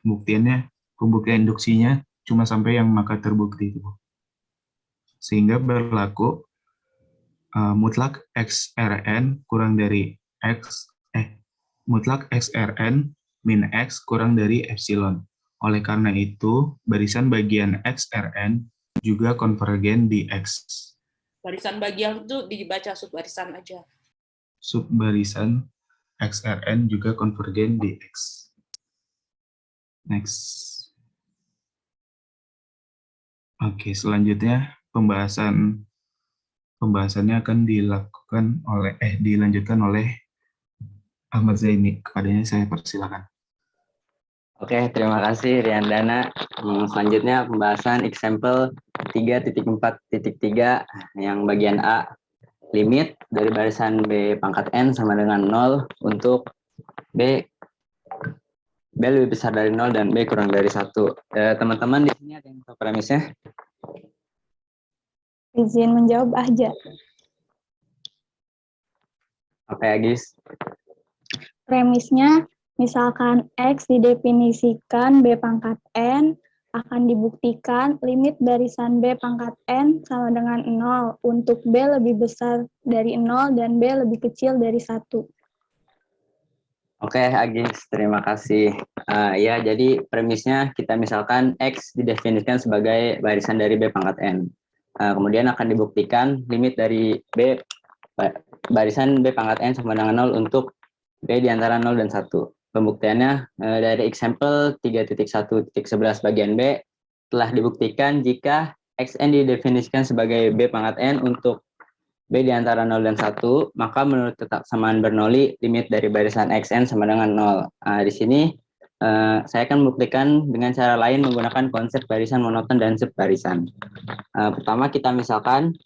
pembuktian induksinya cuma sampai yang maka terbukti itu, Bu. Sehingga berlaku mutlak XRN kurang dari mutlak XRN min X kurang dari epsilon. Oleh karena itu, barisan bagian XRN juga konvergen di X. Barisan bagian itu dibaca subbarisan aja. Subbarisan XRN juga konvergen di X. Next. Oke, selanjutnya pembahasannya akan dilanjutkan oleh Ahmad Zaini. Kepadanya saya persilakan. Oke, terima kasih Riandana. Selanjutnya pembahasan example 3.4.3 yang bagian A. Limit dari barisan B pangkat N sama dengan 0 untuk B lebih besar dari 0 dan B kurang dari 1. Teman-teman di sini ada yang tahu premisnya? Izin menjawab aja. Apa ya, Gis? Premisnya, misalkan X didefinisikan B pangkat N, akan dibuktikan limit barisan B pangkat N sama dengan 0 untuk B lebih besar dari 0 dan B lebih kecil dari 1. Oke, Agis, terima kasih. Ya, jadi premisnya kita misalkan X didefinisikan sebagai barisan dari B pangkat N. Kemudian akan dibuktikan limit dari barisan B pangkat N sama dengan 0 untuk B di antara 0 dan 1. Pembuktiannya dari example 3.1.11 bagian B telah dibuktikan jika Xn didefinisikan sebagai B pangkat N untuk B di antara 0 dan 1, maka menurut tetap samaan Bernoulli, limit dari barisan Xn sama dengan 0. Di sini saya akan membuktikan dengan cara lain menggunakan konsep barisan monoton dan subbarisan. Pertama kita misalkan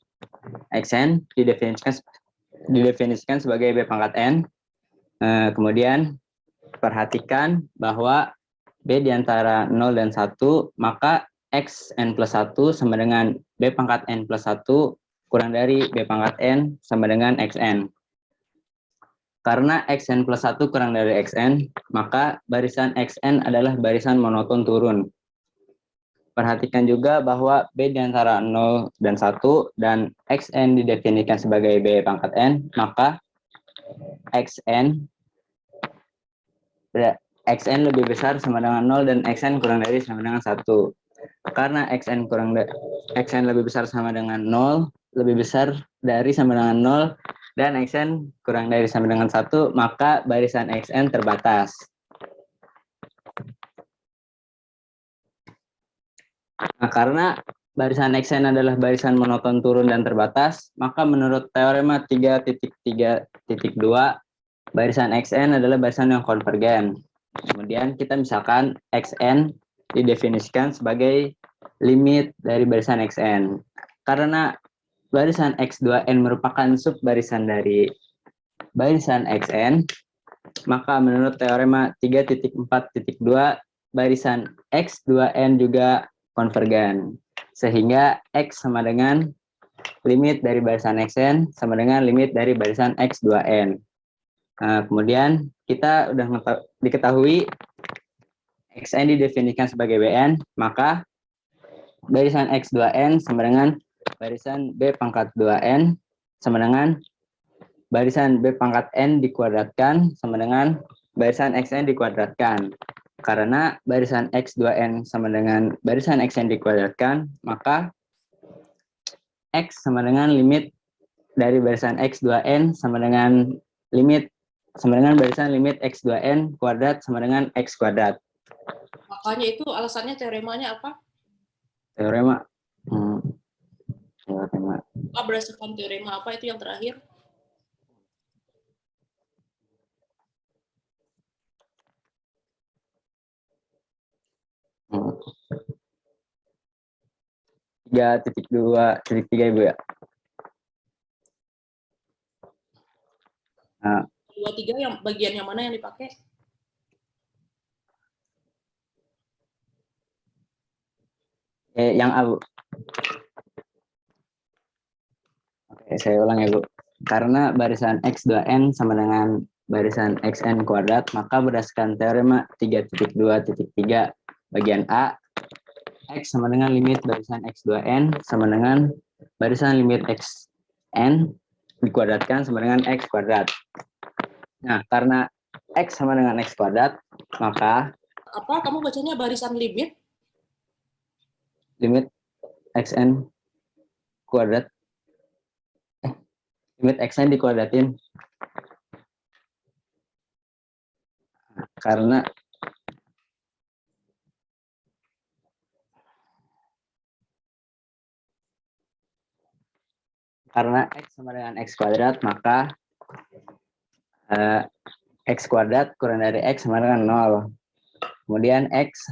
Xn didefinisikan sebagai B pangkat N. Kemudian perhatikan bahwa B di antara 0 dan 1, maka Xn plus 1 sama dengan B pangkat N plus 1 kurang dari B pangkat N sama dengan Xn. Karena Xn plus 1 kurang dari Xn, maka barisan Xn adalah barisan monoton turun. Perhatikan juga bahwa B di antara 0 dan 1 dan Xn didefinisikan sebagai B pangkat N, maka Xn lebih besar sama dengan 0 dan Xn kurang dari sama dengan 1. Karena Xn lebih besar sama dengan 0, lebih besar dari sama dengan 0, dan Xn kurang dari sama dengan 1, maka barisan Xn terbatas. Nah, karena barisan XN adalah barisan monoton turun dan terbatas, maka menurut teorema 3.3.2, barisan XN adalah barisan yang konvergen. Kemudian kita misalkan XN didefinisikan sebagai limit dari barisan XN. Karena barisan X2N merupakan subbarisan dari barisan XN, maka menurut teorema 3.4.2, barisan X2N juga konvergen. Sehingga X sama dengan limit dari barisan XN sama dengan limit dari barisan X2N. Nah, kemudian kita udah diketahui XN didefinisikan sebagai Bn, maka barisan X2N sama dengan barisan B pangkat 2N sama dengan barisan B pangkat N dikuadratkan sama dengan barisan XN dikuadratkan. Karena barisan X2N sama dengan barisan XN dikuadratkan, maka X sama dengan limit dari barisan X2N sama dengan barisan limit X2N kuadrat sama dengan X kuadrat. Makanya itu alasannya teoremanya apa? Teorema Berdasarkan teorema apa itu yang terakhir? Tiga titik 2.3 Ibu ya. Nah, 2, 3 yang bagian yang mana yang dipakai? Yang A, Bu. Oke, saya ulang ya, Bu. Karena barisan X2N sama dengan barisan XN kuadrat, maka berdasarkan teorema 3.2.3 bagian A, X sama dengan limit barisan X2N sama dengan barisan limit XN dikuadratkan sama dengan X kuadrat. Nah, karena X sama dengan X kuadrat, maka Apa kamu bacanya barisan limit? Limit XN kuadrat. Limit XN dikuadratin. Karena X sama dengan X kuadrat, maka X kuadrat kurang dari X sama dengan 0. Kemudian X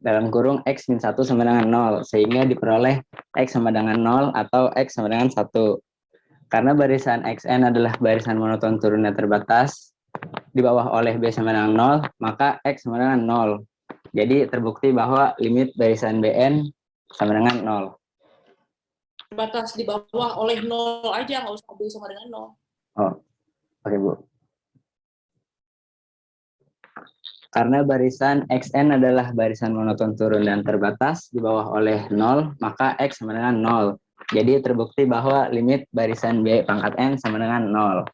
dalam kurung X min 1 sama dengan 0. Sehingga diperoleh X sama dengan 0 atau X sama dengan 1. Karena barisan XN adalah barisan monoton turun dan terbatas, di bawah oleh B sama dengan 0, maka X sama dengan 0. Jadi terbukti bahwa limit barisan Bn sama dengan 0. Batas di bawah oleh 0 aja, nggak usah B sama dengan 0. Oh, oke Bu. Karena barisan XN adalah barisan monoton turun dan terbatas di bawah oleh 0, maka X sama dengan 0. Jadi terbukti bahwa limit barisan B pangkat N sama dengan 0.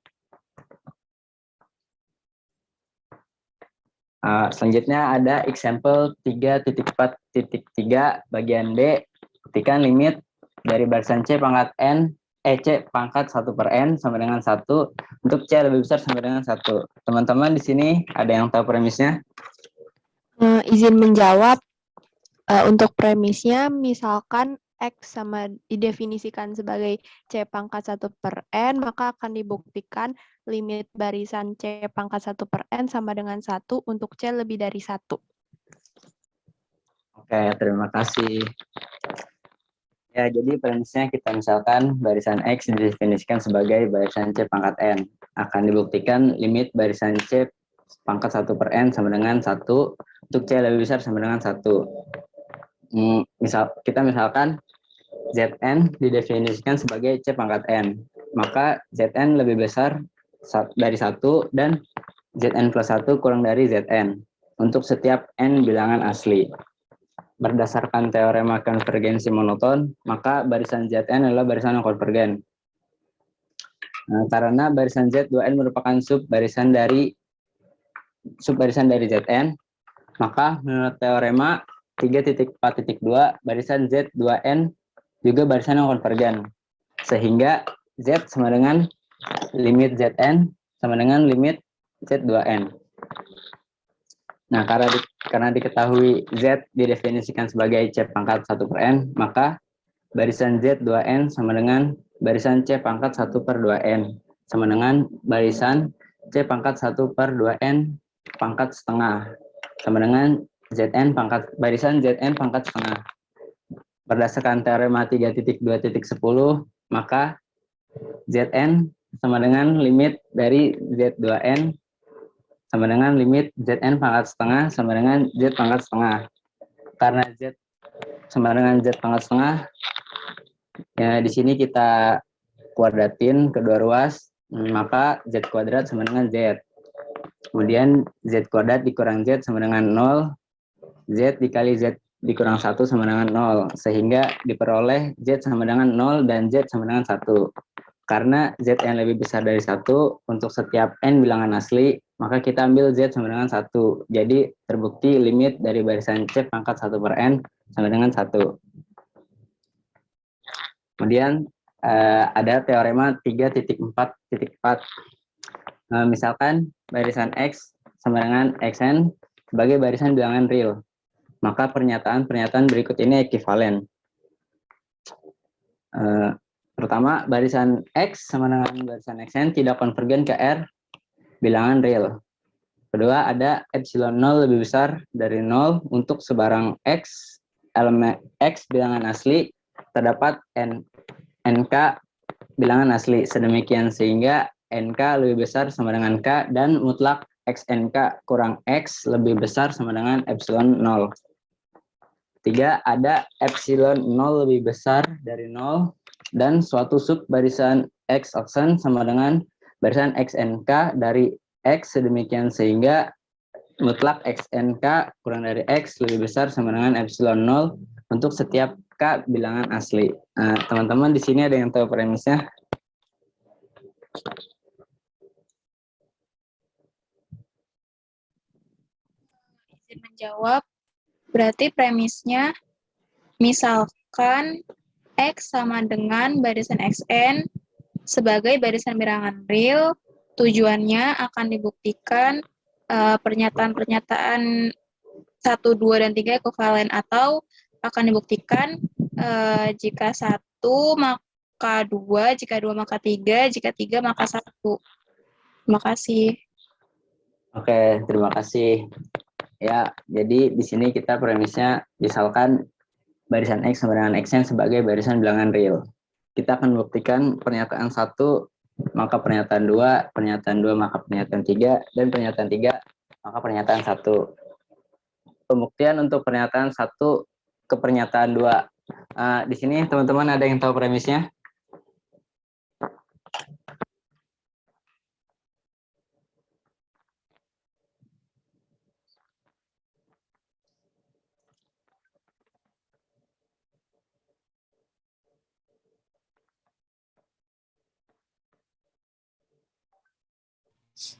Selanjutnya ada example 3.4.3 bagian B. Ketika limit dari barisan C pangkat N, C pangkat 1 per N sama dengan 1, untuk C lebih besar sama dengan 1. Teman-teman di sini ada yang tahu premisnya? Izin menjawab, untuk premisnya misalkan X sama didefinisikan sebagai C pangkat 1 per N, maka akan dibuktikan limit barisan C pangkat 1 per N sama dengan 1 untuk C lebih dari 1. Oke, terima kasih. Ya, jadi premisnya kita misalkan barisan X didefinisikan sebagai barisan C pangkat N. Akan dibuktikan limit barisan C pangkat 1 per N sama dengan 1, untuk C lebih besar sama dengan 1. Kita misalkan Zn didefinisikan sebagai C pangkat N. Maka Zn lebih besar dari 1 dan Zn plus 1 kurang dari Zn untuk setiap N bilangan asli. Berdasarkan teorema konvergensi monoton, maka barisan Zn adalah barisan yang konvergen. Nah, karena barisan Z2n merupakan subbarisan dari Zn, maka menurut teorema 3.4.2 barisan Z2n juga barisan yang konvergen. Sehingga Z sama dengan limit Zn sama dengan limit Z2n. Nah, karena diketahui Z didefinisikan sebagai C pangkat 1 per N, maka barisan Z2N sama dengan barisan C pangkat 1 per 2N, sama dengan barisan C pangkat 1 per 2N pangkat setengah, sama dengan barisan Zn pangkat setengah. Berdasarkan teorema 3.2.10, maka Zn sama dengan limit dari Z2N sama dengan limit Zn pangkat setengah sama dengan Z pangkat setengah. Karena Z sama dengan Z pangkat setengah, ya di sini kita kuadratin kedua ruas, maka Z kuadrat sama dengan Z. Kemudian Z kuadrat dikurang Z sama dengan 0, Z dikali Z dikurang 1 sama dengan 0, sehingga diperoleh Z sama dengan 0 dan Z sama dengan 1. Karena Zn lebih besar dari 1, untuk setiap N bilangan asli, maka kita ambil Z sama dengan 1. Jadi terbukti limit dari barisan C pangkat 1 per N sama dengan 1. Kemudian ada teorema 3.4.4. Misalkan barisan X sama dengan Xn sebagai barisan bilangan real, maka pernyataan berikut ini ekuivalen. Pertama, barisan X sama dengan barisan Xn tidak konvergen ke R bilangan real. Kedua, ada epsilon 0 lebih besar dari 0 untuk sebarang X, elemen X bilangan asli, terdapat NK bilangan asli. Sedemikian sehingga NK lebih besar sama dengan K dan mutlak XNK kurang X lebih besar sama dengan epsilon 0. Tiga, ada epsilon 0 lebih besar dari 0 dan suatu sub barisan X aksen sama dengan barisan XNK dari X sedemikian sehingga mutlak XNK kurang dari X lebih besar sama dengan epsilon 0 untuk setiap K bilangan asli. Nah, teman-teman di sini ada yang tahu premisnya? Izin menjawab, berarti premisnya misalkan X sama dengan barisan Xn sebagai barisan bilangan real, tujuannya akan dibuktikan pernyataan-pernyataan 1, 2, dan 3 ekuivalen, atau akan dibuktikan jika 1 maka 2, jika 2 maka 3, jika 3 maka 1. Terima kasih. Oke, terima kasih. Ya, jadi di sini kita premisnya misalkan barisan X sama dengan Xn sebagai barisan bilangan real. Kita akan buktikan pernyataan 1 maka pernyataan 2, pernyataan 2 maka pernyataan 3, dan pernyataan 3 maka pernyataan 1. Pembuktian untuk pernyataan 1 ke pernyataan 2. Di sini teman-teman ada yang tahu premisnya?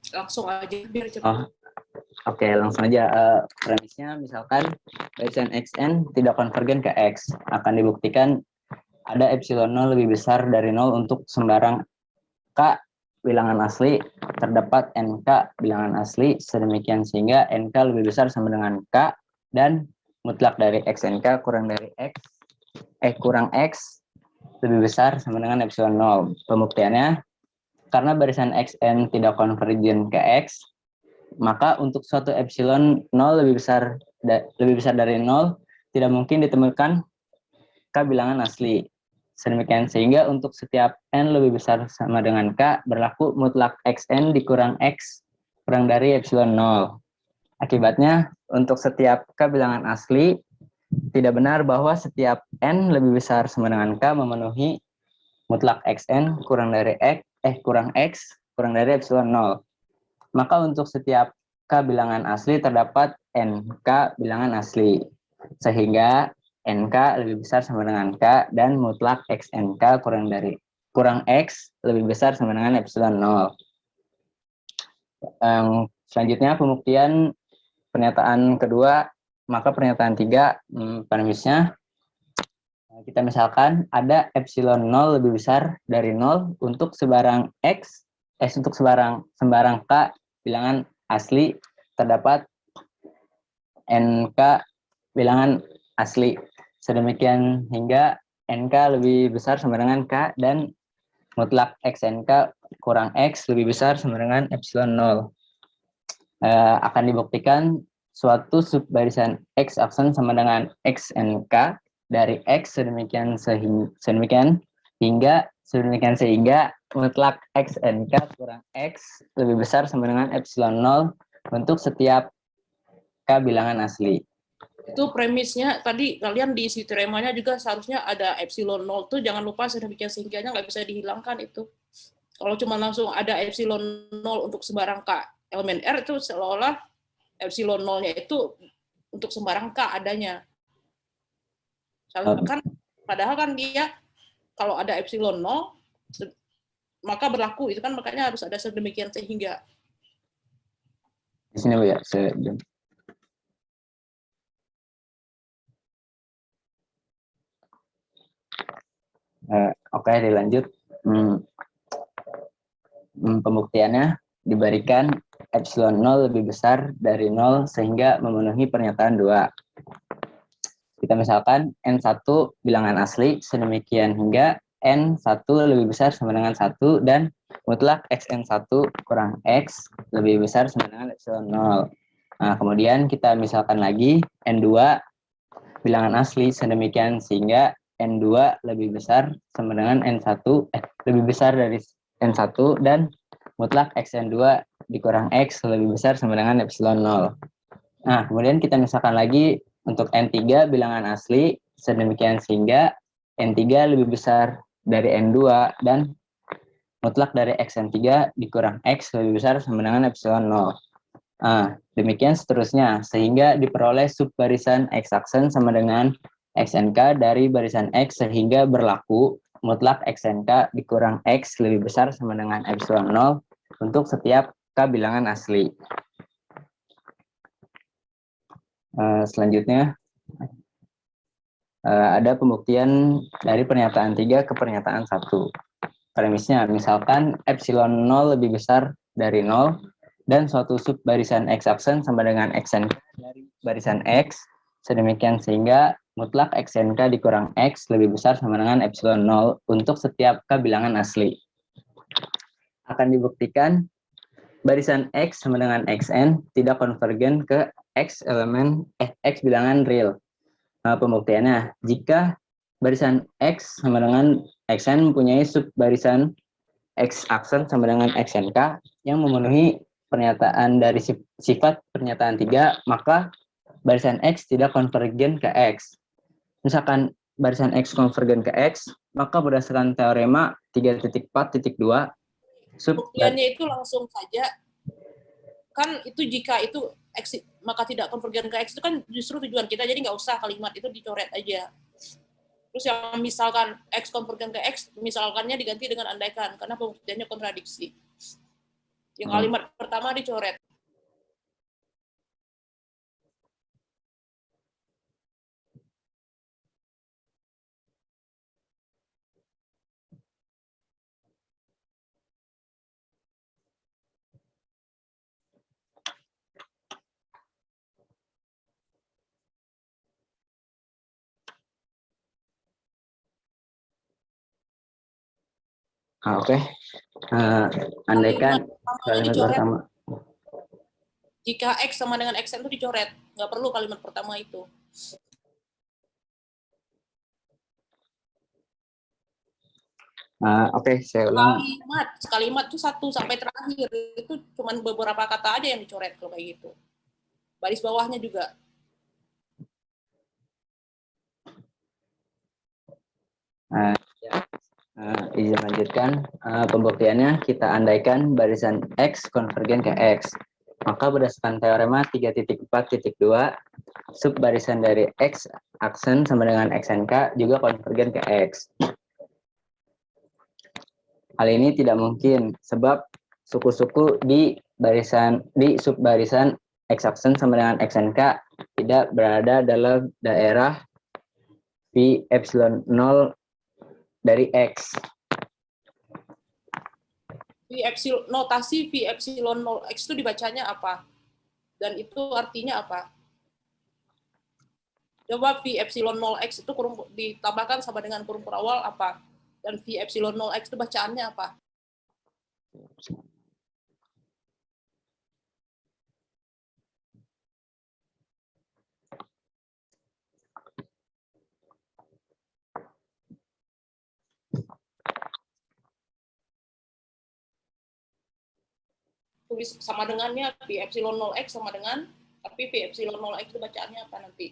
Langsung aja biar cepat. Oh, oke, langsung aja. Premisnya misalkan barisan Xn tidak konvergen ke X, akan dibuktikan ada epsilon 0 lebih besar dari 0 untuk sembarang K bilangan asli, terdapat NK bilangan asli, sedemikian sehingga NK lebih besar sama dengan K, dan mutlak dari XNK kurang dari kurang X lebih besar sama dengan epsilon 0. Pembuktiannya, karena barisan Xn tidak konvergen ke X, maka untuk suatu epsilon 0 lebih besar dari 0 tidak mungkin ditemukan K bilangan asli. Sedemikian sehingga untuk setiap N lebih besar sama dengan K, berlaku mutlak Xn dikurang X kurang dari epsilon 0. Akibatnya, untuk setiap K bilangan asli, tidak benar bahwa setiap N lebih besar sama dengan K memenuhi mutlak Xn kurang dari X kurang dari epsilon 0. Maka untuk setiap K bilangan asli terdapat NK bilangan asli. Sehingga NK lebih besar sama dengan K dan mutlak XNK kurang X lebih besar sama dengan epsilon 0. Selanjutnya pembuktian pernyataan kedua, maka pernyataan 3 premisnya kita misalkan ada epsilon 0 lebih besar dari 0 untuk sebarang untuk sembarang K bilangan asli, terdapat NK bilangan asli. Sedemikian hingga NK lebih besar sama dengan K dan mutlak XNK kurang X lebih besar sama dengan epsilon 0. Akan dibuktikan suatu subbarisan X aksen sama dengan XNK dari X sedemikian sehingga mutlak XNK kurang X lebih besar sama dengan epsilon 0 untuk setiap K bilangan asli. Itu premisnya tadi kalian diisi teoremanya juga seharusnya ada epsilon 0 tuh jangan lupa sedemikian sehingganya nggak bisa dihilangkan itu. Kalau cuma langsung ada epsilon 0 untuk sembarang K elemen R itu seolah-olah epsilon 0-nya itu untuk sembarang K adanya. Kan, padahal kan dia kalau ada epsilon 0 maka berlaku itu kan makanya harus ada sedemikian sehingga. Di sini Bu ya. Oke, dilanjut. Pembuktiannya diberikan epsilon 0 lebih besar dari 0 sehingga memenuhi pernyataan 2. Kita misalkan N1 bilangan asli sedemikian hingga N1 lebih besar sama dengan 1 dan mutlak XN1 kurang X lebih besar sama dengan epsilon 0. Nah, kemudian kita misalkan lagi N2 bilangan asli sedemikian sehingga N2 lebih besar sama dengan N1, lebih besar dari N1 dan mutlak XN2 dikurang X lebih besar sama dengan epsilon 0. Nah, kemudian kita misalkan lagi untuk N3 bilangan asli sedemikian sehingga N3 lebih besar dari N2 dan mutlak dari XN3 dikurang X lebih besar sama dengan epsilon 0. Nah, demikian seterusnya sehingga diperoleh subbarisan X aksen sama dengan XNK dari barisan X sehingga berlaku mutlak XNK dikurang X lebih besar sama dengan epsilon 0 untuk setiap K bilangan asli. Selanjutnya ada pembuktian dari pernyataan 3 ke pernyataan 1. Premisnya misalkan epsilon 0 lebih besar dari 0 dan suatu subbarisan X aksen sama dengan XNK dari barisan X sedemikian sehingga mutlak XNK dikurang X lebih besar sama dengan epsilon 0 untuk setiap K bilangan asli. Akan dibuktikan barisan X sama dengan XN tidak konvergen ke X bilangan real. Pembuktiannya, jika barisan X sama dengan XN mempunyai subbarisan X aksen sama dengan XNK yang memenuhi pernyataan dari sifat pernyataan 3, maka barisan X tidak konvergen ke X. Misalkan barisan X konvergen ke X, maka berdasarkan teorema 3.4.2 Pembuktiannya itu langsung saja kan itu jika itu X maka tidak konvergen ke X itu kan justru tujuan kita, jadi nggak usah kalimat itu dicoret aja. Terus yang misalkan X konvergen ke X, misalkannya diganti dengan andaikan karena pembuktiannya kontradiksi. Yang kalimat pertama dicoret. Oke. Andaikan kalimat pertama. Jika X sama dengan XN itu dicoret, nggak perlu kalimat pertama itu. Oke, saya ulang. Kalimat itu 1 sampai terakhir itu cuma beberapa kata aja yang dicoret kalau kayak gitu. Baris bawahnya juga. Izin lanjutkan. Pembuktiannya kita andaikan barisan X konvergen ke X. Maka berdasarkan teorema 3.4.2, subbarisan dari X aksen sama dengan XNK juga konvergen ke X. Hal ini tidak mungkin sebab suku-suku di subbarisan X aksen sama dengan XNK tidak berada dalam daerah V epsilon 0 dari X. Notasi V epsilon 0 X itu dibacanya apa? Dan itu artinya apa? Coba V epsilon 0x itu kurung ditambahkan sama dengan kurung awal apa? Dan V epsilon 0x itu bacaannya apa? Tulis sama dengannya V epsilon 0x sama dengan, tapi V epsilon 0x itu bacaannya apa nanti?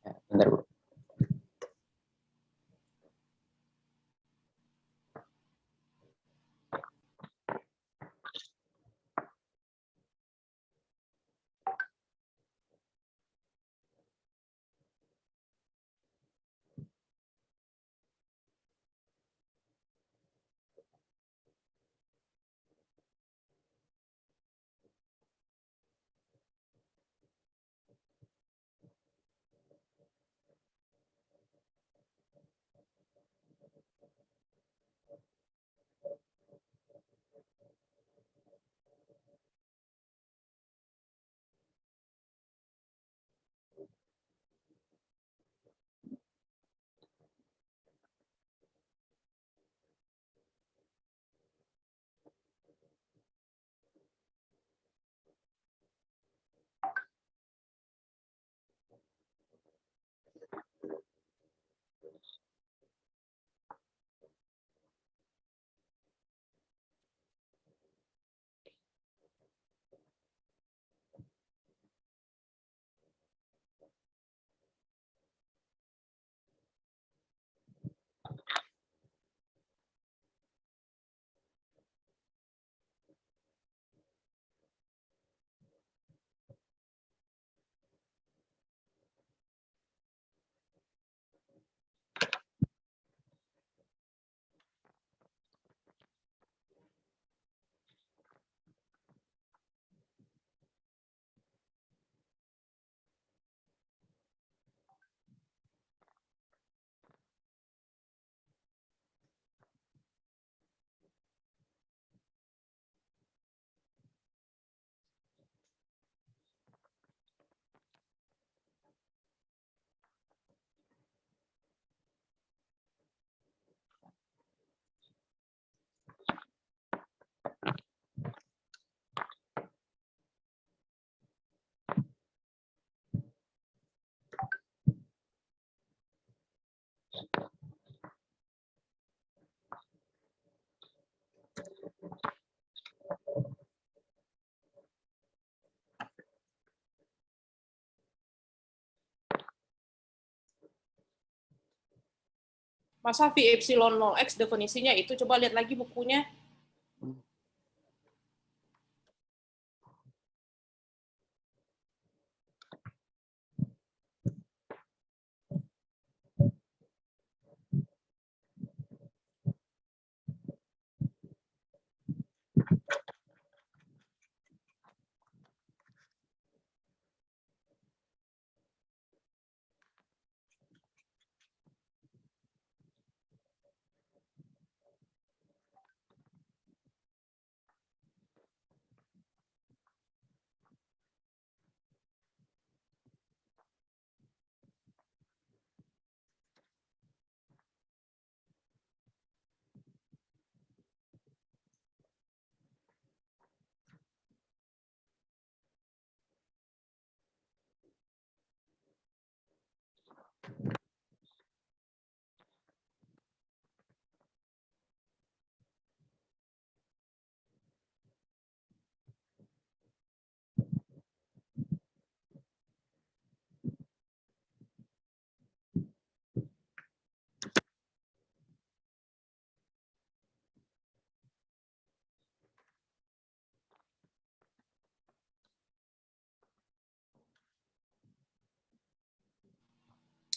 Ya, bentar, Bu. Masa V epsilon 0x definisinya itu, coba lihat lagi bukunya.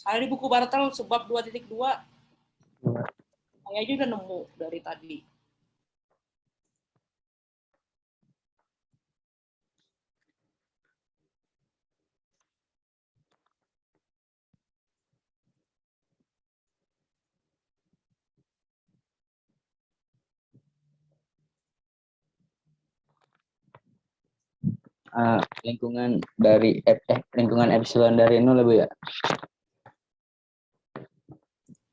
Ada di buku Bartel sebab 2.2. Saya aja udah nemu dari tadi. lingkungan dari lingkungan epsilon dari 0 Bu ya.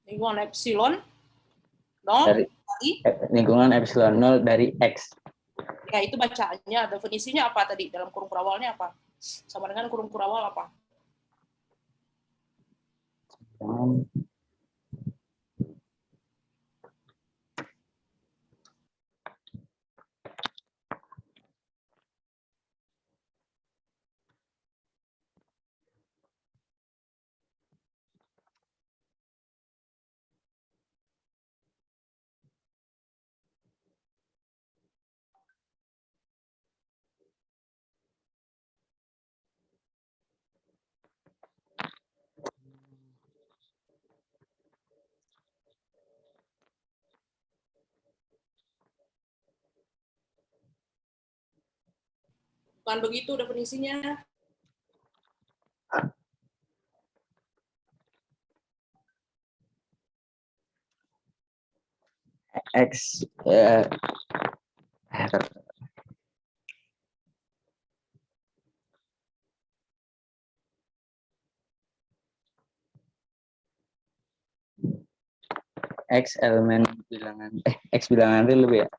Lingkungan epsilon 0 Dari lingkungan epsilon 0 dari X. ya itu bacaannya. Definisinya apa tadi? Dalam kurung kurawalnya apa? Sama dengan kurung kurawal apa? Bukan begitu definisinya. X X elemen bilangan X bilangan real lebih ya.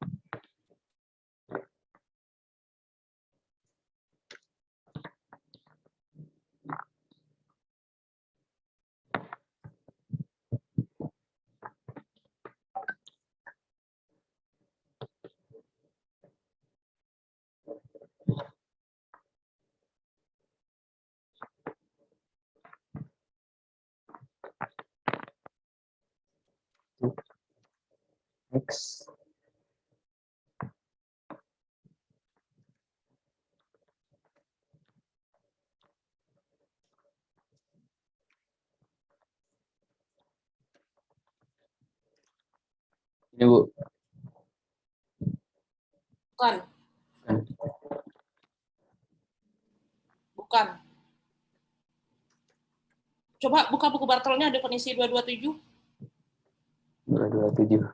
X ini Bu. Bukan. Bukan. Coba buka buku Bartolnya definisi 227. 227.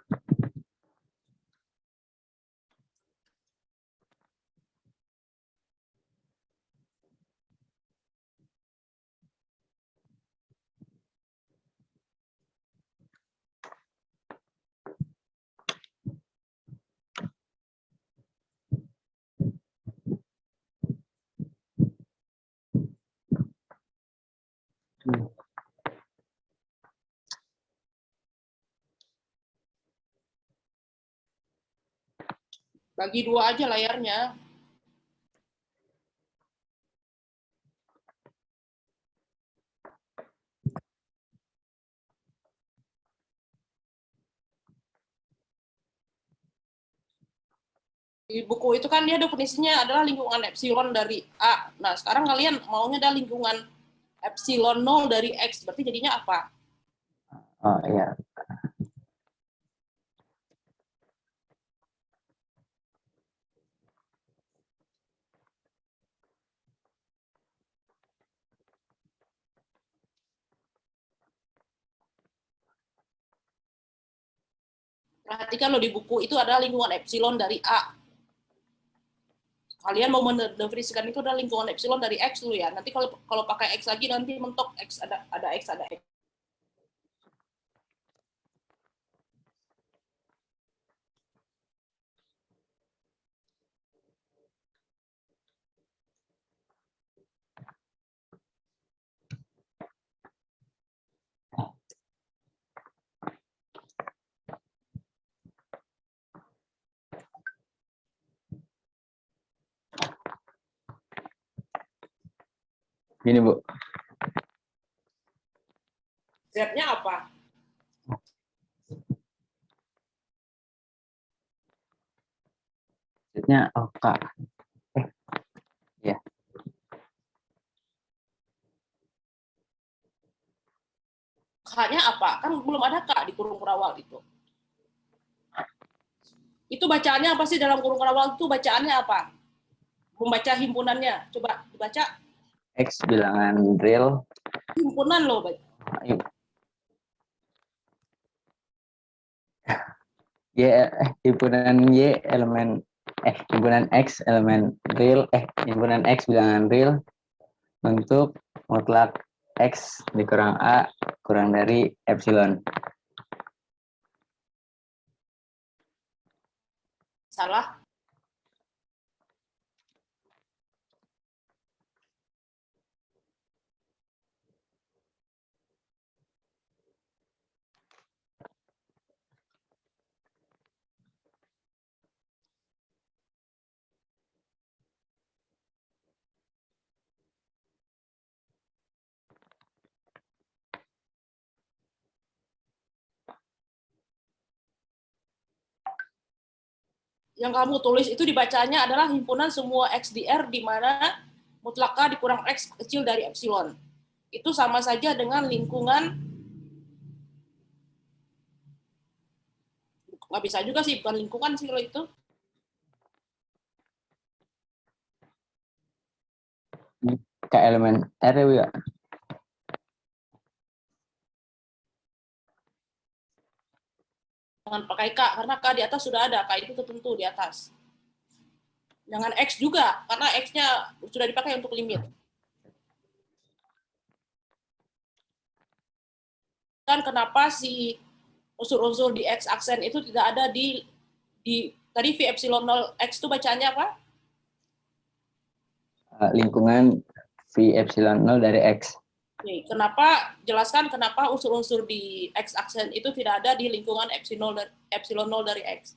Bagi 2 aja layarnya. Di buku itu kan dia definisinya adalah lingkungan epsilon dari A. Nah, sekarang kalian maunya ada lingkungan epsilon 0 dari X. Berarti jadinya apa? Oh iya. Perhatikan loh di buku itu ada lingkungan epsilon dari A. Kalian mau mendefinisikan itu adalah lingkungan epsilon dari X dulu ya. Nanti kalau pakai X lagi nanti mentok X ada X ada X. Gini Bu. Z-nya apa? Z-nya OK. Ya. K-nya apa? Kan belum ada K di kurung kurawal itu. Itu bacaannya apa sih dalam kurung kurawal itu bacaannya apa? Membaca himpunannya. Coba dibaca. X bilangan real. Himpunan loh. Y himpunan Y elemen himpunan X elemen real, himpunan X bilangan real untuk mutlak X dikurang A kurang dari epsilon. Salah. Yang kamu tulis itu dibacanya adalah himpunan semua X di R di mana mutlak K dikurang X kecil dari epsilon. Itu sama saja dengan lingkungan, nggak bisa juga sih, bukan lingkungan sih kalau itu. Ke elemen R ya. Jangan pakai K, karena K di atas sudah ada, K itu tertentu di atas. Jangan X juga, karena X-nya sudah dipakai untuk limit. Kan kenapa si unsur-unsur di X aksen itu tidak ada di tadi V epsilon 0 X itu bacaannya apa? Lingkungan V epsilon 0 dari X. Oke, jelaskan kenapa unsur-unsur di X aksen itu tidak ada di lingkungan epsilon 0 dari X.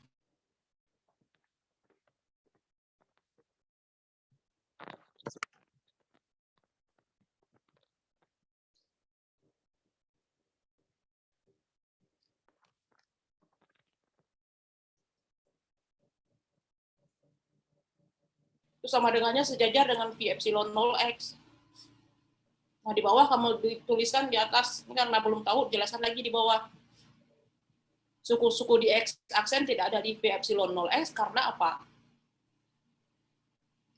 Itu sama dengannya sejajar dengan V epsilon 0X. Nah, di bawah kamu dituliskan di atas, ini karena belum tahu, jelaskan lagi di bawah. Suku-suku di X aksen tidak ada di V epsilon 0X karena apa?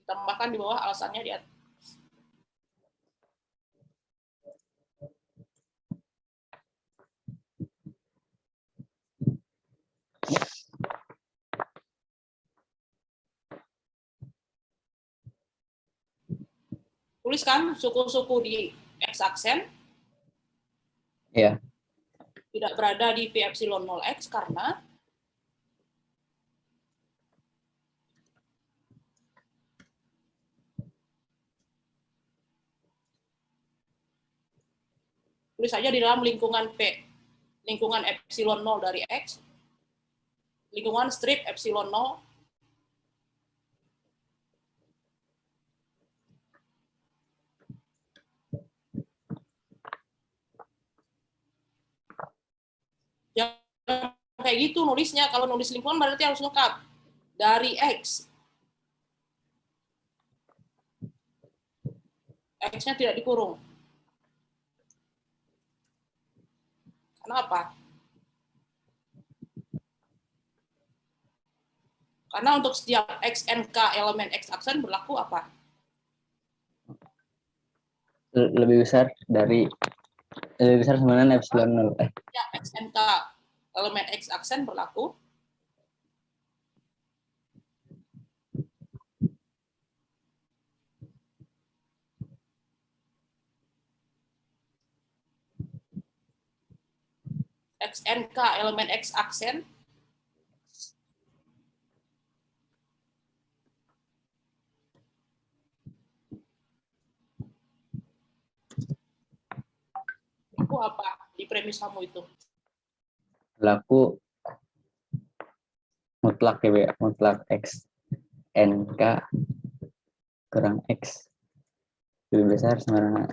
Ditambahkan di bawah alasannya di atas. Tuliskan suku-suku di X aksen Ya. tidak berada di V epsilon 0X karena tulis saja di dalam lingkungan V, lingkungan epsilon 0 dari X, lingkungan strip epsilon 0, jangan kayak gitu nulisnya. Kalau nulis lingkungan berarti harus lengkap. Dari X. X-nya tidak dikurung. Kenapa? Karena untuk setiap XNK elemen X aksen berlaku apa? Lebih besar sama dengan epsilon 0. Ya, XNK elemen X aksen berlaku XNK elemen X aksen itu apa di premis kamu itu? Berlaku mutlak ya, mutlak X NK kurang X lebih besar sama dengan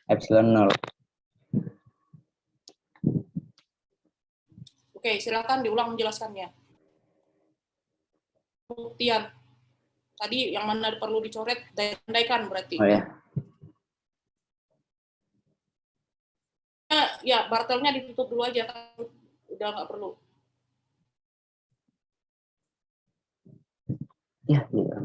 epsilon 0. Oke, silakan diulang menjelaskannya. Pembuktian. Tadi yang mana perlu dicoret, andaikan berarti. Oh ya. Ya, bartelnya ditutup dulu aja. Udah nggak perlu. Ya, iya.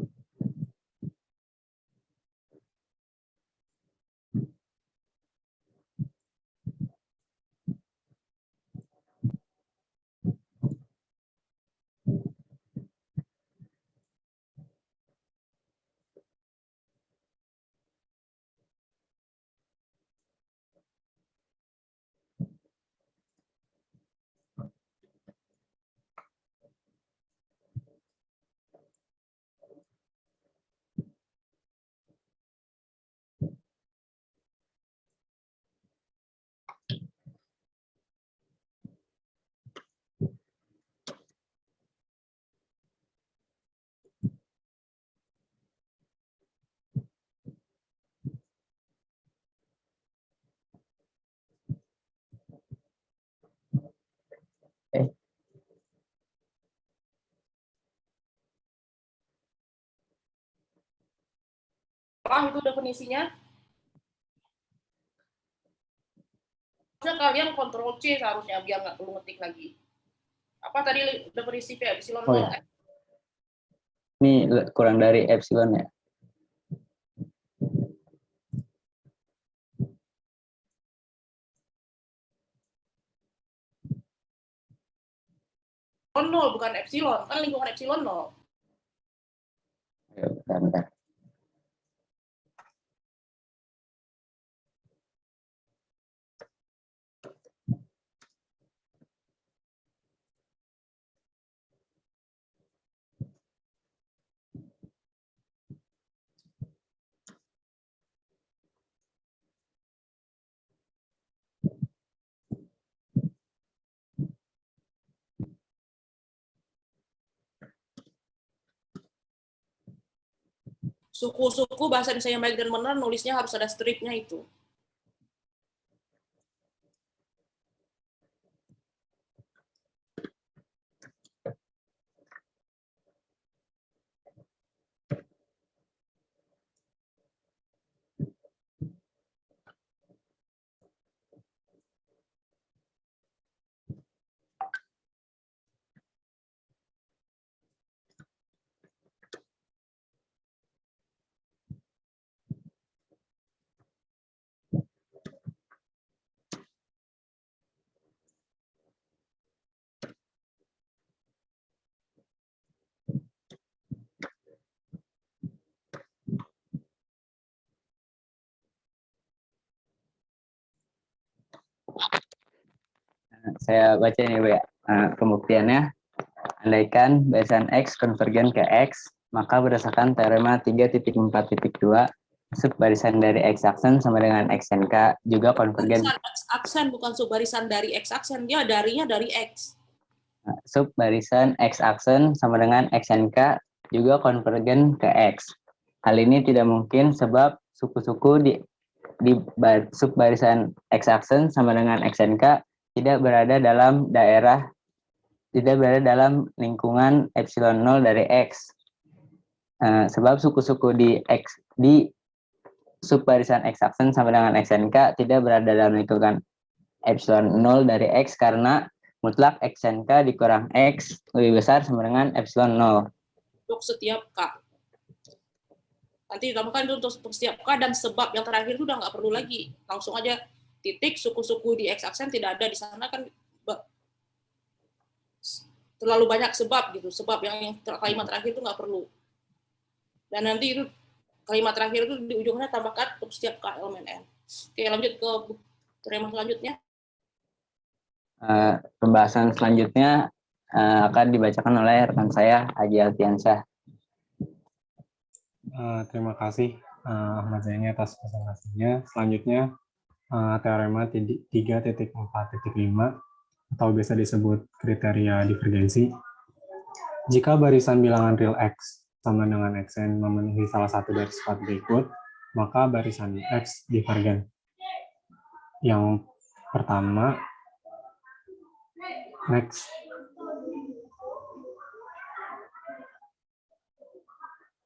Apa itu definisinya? Harusnya kalian Ctrl C seharusnya biar nggak perlu ngetik lagi. Apa tadi definisi V epsilon 0? Oh ya. Ini kurang dari epsilon ya. Nol bukan epsilon, kan lingkungan epsilon 0. Ya, bentar. Suku-suku bahasa Indonesia yang baik dan benar nulisnya harus ada stripnya itu. Saya baca ini, Bu, ya. Pembuktiannya, andaikan barisan X konvergen ke X, maka berdasarkan teorema 3.4.2, subbarisan dari X aksen sama dengan XNK juga konvergen. Barisan X aksen bukan subbarisan dari X aksen, dia darinya dari X. Subbarisan X aksen sama dengan XNK juga konvergen ke X. Hal ini tidak mungkin sebab suku-suku di subbarisan X aksen sama dengan XNK tidak berada dalam lingkungan epsilon 0 dari X. Sebab suku-suku di subbarisan X aksen sama dengan XNK tidak berada dalam lingkungan epsilon 0 dari X karena mutlak XNK dikurang X lebih besar sama dengan epsilon 0. Untuk setiap K. Nanti ditambahkan itu untuk setiap K dan sebab yang terakhir itu udah nggak perlu lagi. Langsung aja titik suku-suku di X aksen tidak ada di sana kan terlalu banyak sebab gitu. Sebab yang kalimat terakhir itu nggak perlu. Dan nanti itu kalimat terakhir itu di ujungnya tambahkan untuk setiap K elemen N. Oke, lanjut ke teorema selanjutnya. Pembahasan selanjutnya akan dibacakan oleh rekan saya, Haji Alfiansyah. Terima kasih Ahmad Zaini atas presentasinya. Selanjutnya teorema 3.4.5 atau biasa disebut kriteria divergensi. Jika barisan bilangan real X sama dengan Xn memenuhi salah satu dari sifat berikut, maka barisan X divergen. Yang pertama, next.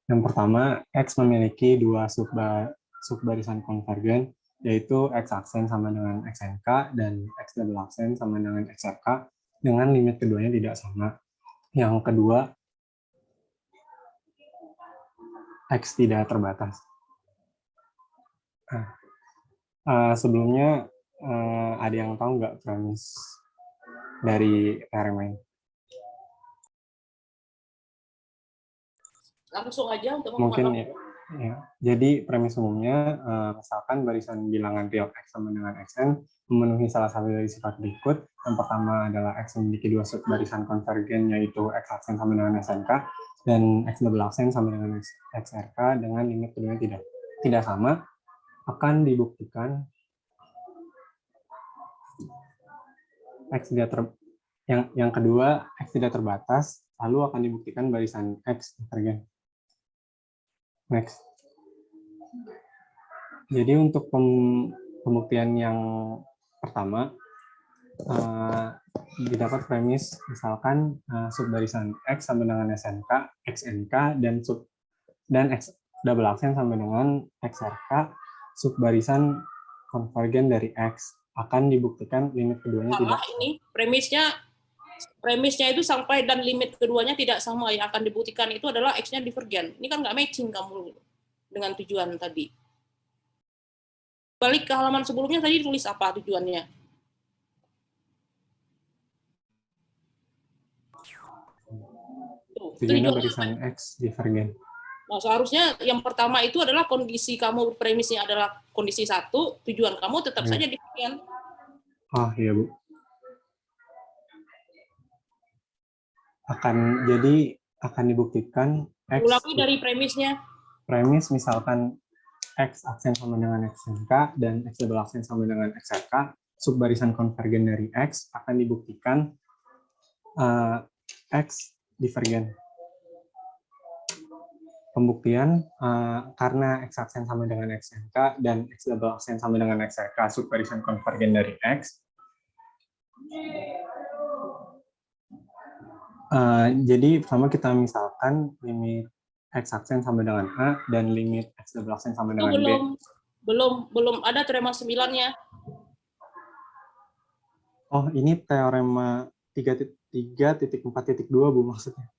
Yang pertama, X memiliki dua subbarisan konvergen, yaitu X aksen sama dengan XNK dan X double aksen sama dengan XRK, dengan limit keduanya tidak sama. Yang kedua, X tidak terbatas. Sebelumnya, ada yang tahu nggak premis dari teorema ini? Langsung aja untuk Mungkin ya. Jadi premis umumnya, misalkan barisan bilangan real X sama dengan Xn memenuhi salah satu dari sifat berikut. Yang pertama adalah X memiliki dua subbarisan konvergen, yaitu X aksen sama dengan SNK dan X double aksen sama dengan XRK dengan limit keduanya tidak sama, akan dibuktikan X tidak yang kedua X tidak terbatas, lalu akan dibuktikan barisan X konvergen. Next. Jadi untuk pembuktian yang pertama, didapat premis misalkan subbarisan X sama dengan SNK, XNK, dan double aksen sama dengan XRK sub barisan konvergen dari X. Akan dibuktikan limit keduanya tidak Salah ini premisnya itu sampai dan limit keduanya tidak sama. Yang akan dibuktikan itu adalah X-nya divergen. Ini kan nggak matching kamu dengan tujuan tadi. Balik ke halaman sebelumnya tadi tulis apa tujuannya? tujuannya barisan X divergen. Nah, seharusnya yang pertama itu adalah kondisi kamu, premisnya adalah kondisi 1, tujuan kamu tetap saja divergen. Oh iya Bu. Jadi akan dibuktikan X. Ulangi dari premisnya. Premis misalkan X aksen sama dengan XNK dan X double aksen sama dengan XRK, subbarisan konvergen dari X akan dibuktikan X divergen. Pembuktian karena X aksen sama dengan XNK dan X double aksen sama dengan XRK, subbarisan konvergen dari X. Jadi pertama kita misalkan limit X aksen sama dengan A dan limit X double aksen sama dengan B. Belum ada teorema 9-nya. Oh, ini teorema 3.4.2 Bu maksudnya.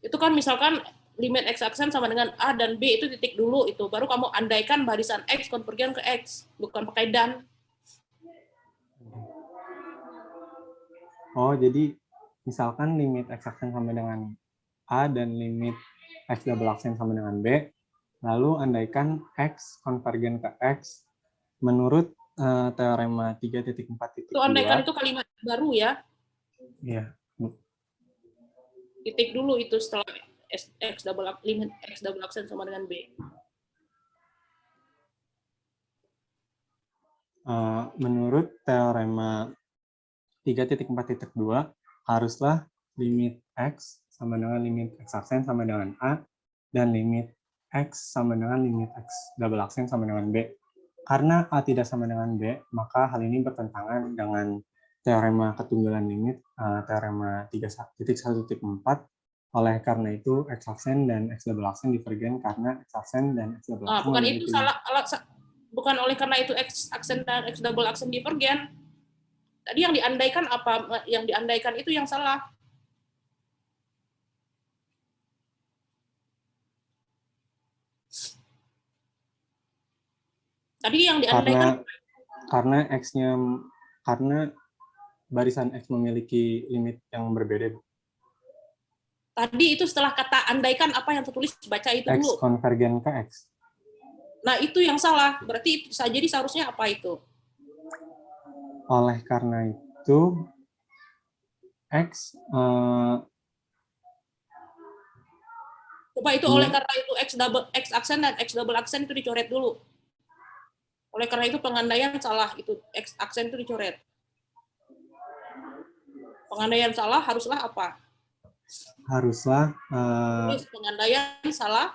Itu kan misalkan limit X aksen sama dengan A dan B itu titik dulu itu. Baru kamu andaikan barisan X konvergen ke X, bukan pakai dan. Oh, jadi misalkan limit X aksen sama dengan A dan limit X double aksen sama dengan B, lalu andaikan X konvergen ke X menurut teorema 3.4.2. Itu andaikan itu kalimat baru ya. Iya. Titik dulu itu setelah limit X double aksen sama dengan B. Menurut teorema 3.4.2 haruslah limit X sama dengan limit X aksen sama dengan A dan limit X sama dengan limit X double aksen sama dengan B. Karena A tidak sama dengan B, maka hal ini bertentangan dengan teorema ketunggalan limit, teorema 3.1.4. Oleh karena itu, X aksen dan X double aksen divergen karena X aksen dan X double aksen. Bukan itu salah, bukan oleh karena itu X aksen dan X double aksen divergen. Tadi yang diandaikan apa? Yang diandaikan itu yang salah. Tadi yang diandaikan karena barisan X memiliki limit yang berbeda. Tadi itu setelah kata andaikan apa yang tertulis, baca itu X dulu. konvergen ke X. Nah, itu yang salah. Berarti jadi seharusnya apa itu? Oleh karena itu, X coba itu oleh karena itu X aksen dan X double aksen itu dicoret dulu. Oleh karena itu pengandaian salah, itu X aksen itu dicoret. Pengandaian salah haruslah apa? Haruslah pengandaian salah.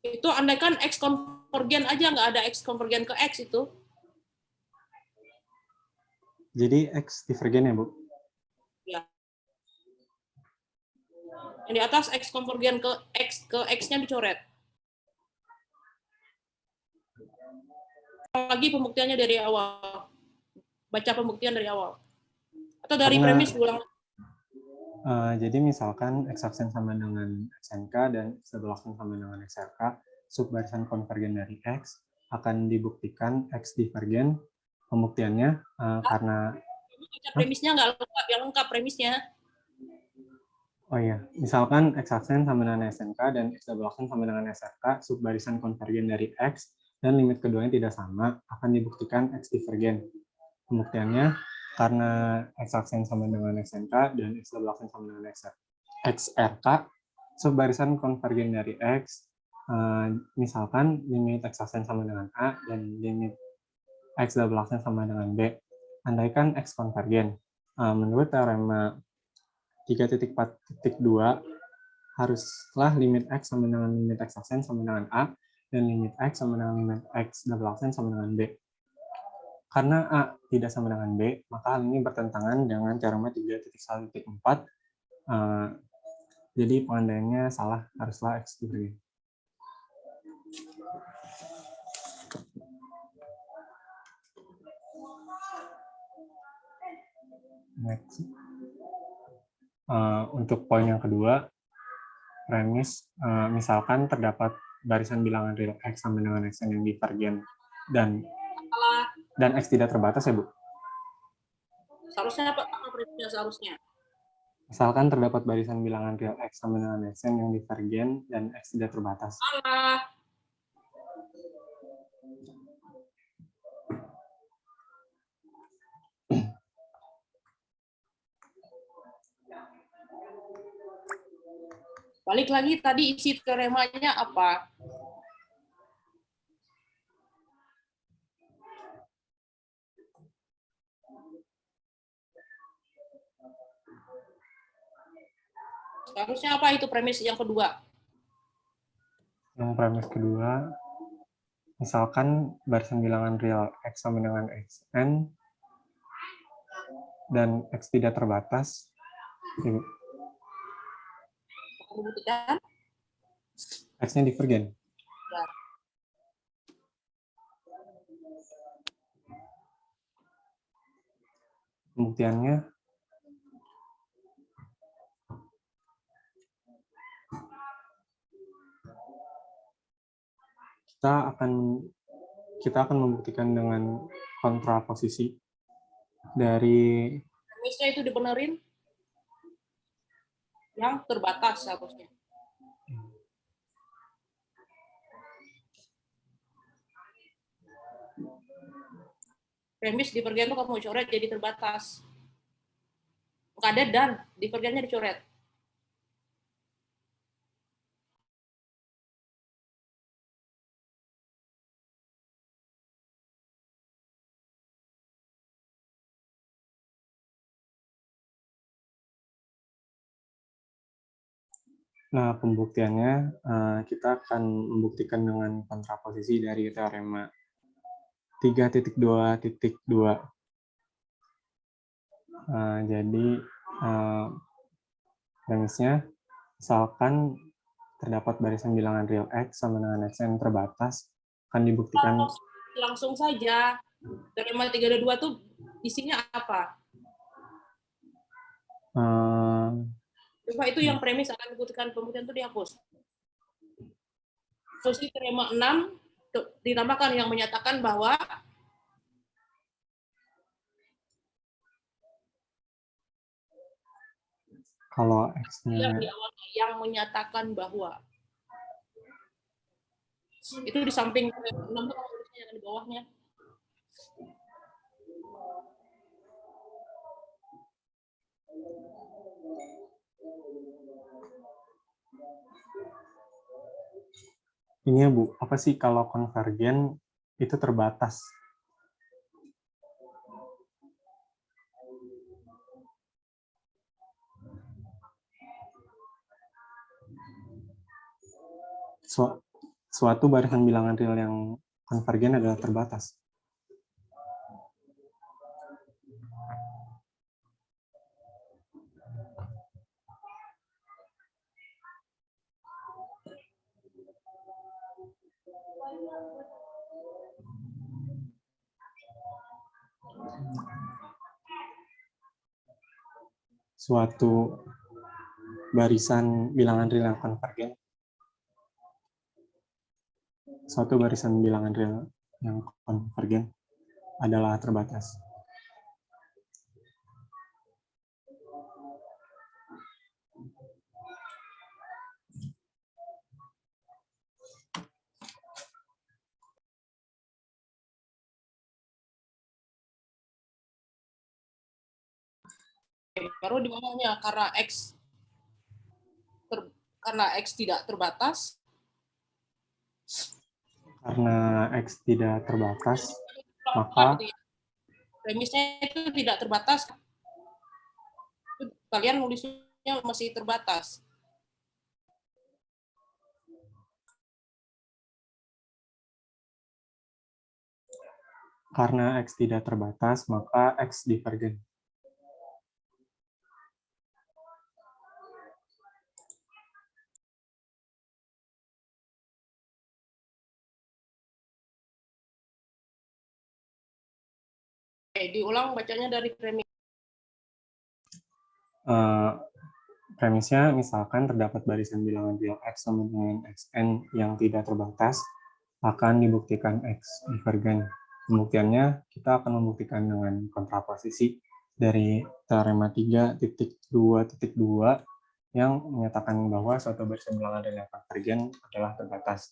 Itu andaikan X konvergen aja, nggak ada X konvergen ke X itu. Jadi X divergen ya, Bu? Ya. Yang di atas X konvergen ke X-nya dicoret. Lagi pembuktiannya dari awal. Baca pembuktian dari awal. Atau dari premis diulang. Jadi misalkan X aksen sama dengan XNK dan X double aksen sama dengan XRK, subbarisan konvergen dari X akan dibuktikan X divergen. Pembuktiannya karena premisnya nggak lengkap, yang lengkap premisnya. Oh iya, misalkan X aksen sama dengan SNK dan X double aksen sama dengan SRK, subbarisan konvergen dari X dan limit keduanya tidak sama, akan dibuktikan X divergen. Pembuktiannya karena X aksen sama dengan SNK dan X double aksen sama dengan XRK, subbarisan konvergen dari X, misalkan limit X aksen sama dengan A dan limit X double aksen sama dengan B. Andaikan X konvergen. Menurut teorema 3.4.2 haruslah limit X sama dengan limit X aksen sama dengan A, dan limit X sama dengan limit X double aksen sama dengan B. Karena A tidak sama dengan B, maka hal ini bertentangan dengan teorema 3.1.4. Jadi pengandaiannya salah, haruslah X divergen. Next. Untuk poin yang kedua, premis, misalkan terdapat barisan bilangan real X sama dengan Xn yang divergen dan X tidak terbatas ya, Bu? Seharusnya apa premisnya seharusnya? Misalkan terdapat barisan bilangan real X sama dengan Xn yang divergen dan X tidak terbatas. Salah. Balik lagi tadi isi teoremanya apa? Seharusnya apa itu premis yang kedua? Yang premis kedua, misalkan barisan bilangan real X sama dengan Xn dan X tidak terbatas, Ibu. Membuktikan? X-nya divergen. Ya. Pembuktiannya, kita akan membuktikan dengan kontraposisi dari Premisnya itu dibenerin yang terbatas seharusnya. Premis divergen itu kamu coret jadi terbatas. Nggak ada dan divergennya dicoret. Nah, pembuktiannya kita akan membuktikan dengan kontraposisi dari teorema 3.2.2. Jadi, premisnya, misalkan terdapat barisan bilangan real X sama dengan Xn terbatas, akan dibuktikan Langsung saja. Teorema 3.2 tuh isinya apa? Coba itu yang premis akan dibuktikan, pembuktian itu dihapus. Terus di teorema 6 ditambahkan yang menyatakan bahwa kalau X-nya yang menyatakan bahwa itu di samping teorema 6 itu kalau tulisnya yang di bawahnya. ini ya, Bu, apa sih kalau konvergen itu terbatas? Suatu barisan bilangan real yang konvergen adalah terbatas. Suatu barisan bilangan real yang konvergen. Suatu barisan bilangan real yang konvergen adalah terbatas. Baru di mananya karena X tidak terbatas. Karena X tidak terbatas, maka premisnya itu tidak terbatas. Kalian nulisnya masih terbatas. Karena X tidak terbatas, maka X divergen. Oke, diulang bacanya dari premis. Premisnya misalkan terdapat barisan bilangan real X sama dengan Xn yang tidak terbatas, akan dibuktikan X divergen. Pembuktiannya kita akan membuktikan dengan kontraposisi dari teorema 3.2.2 yang menyatakan bahwa suatu barisan bilangan real yang konvergen adalah terbatas.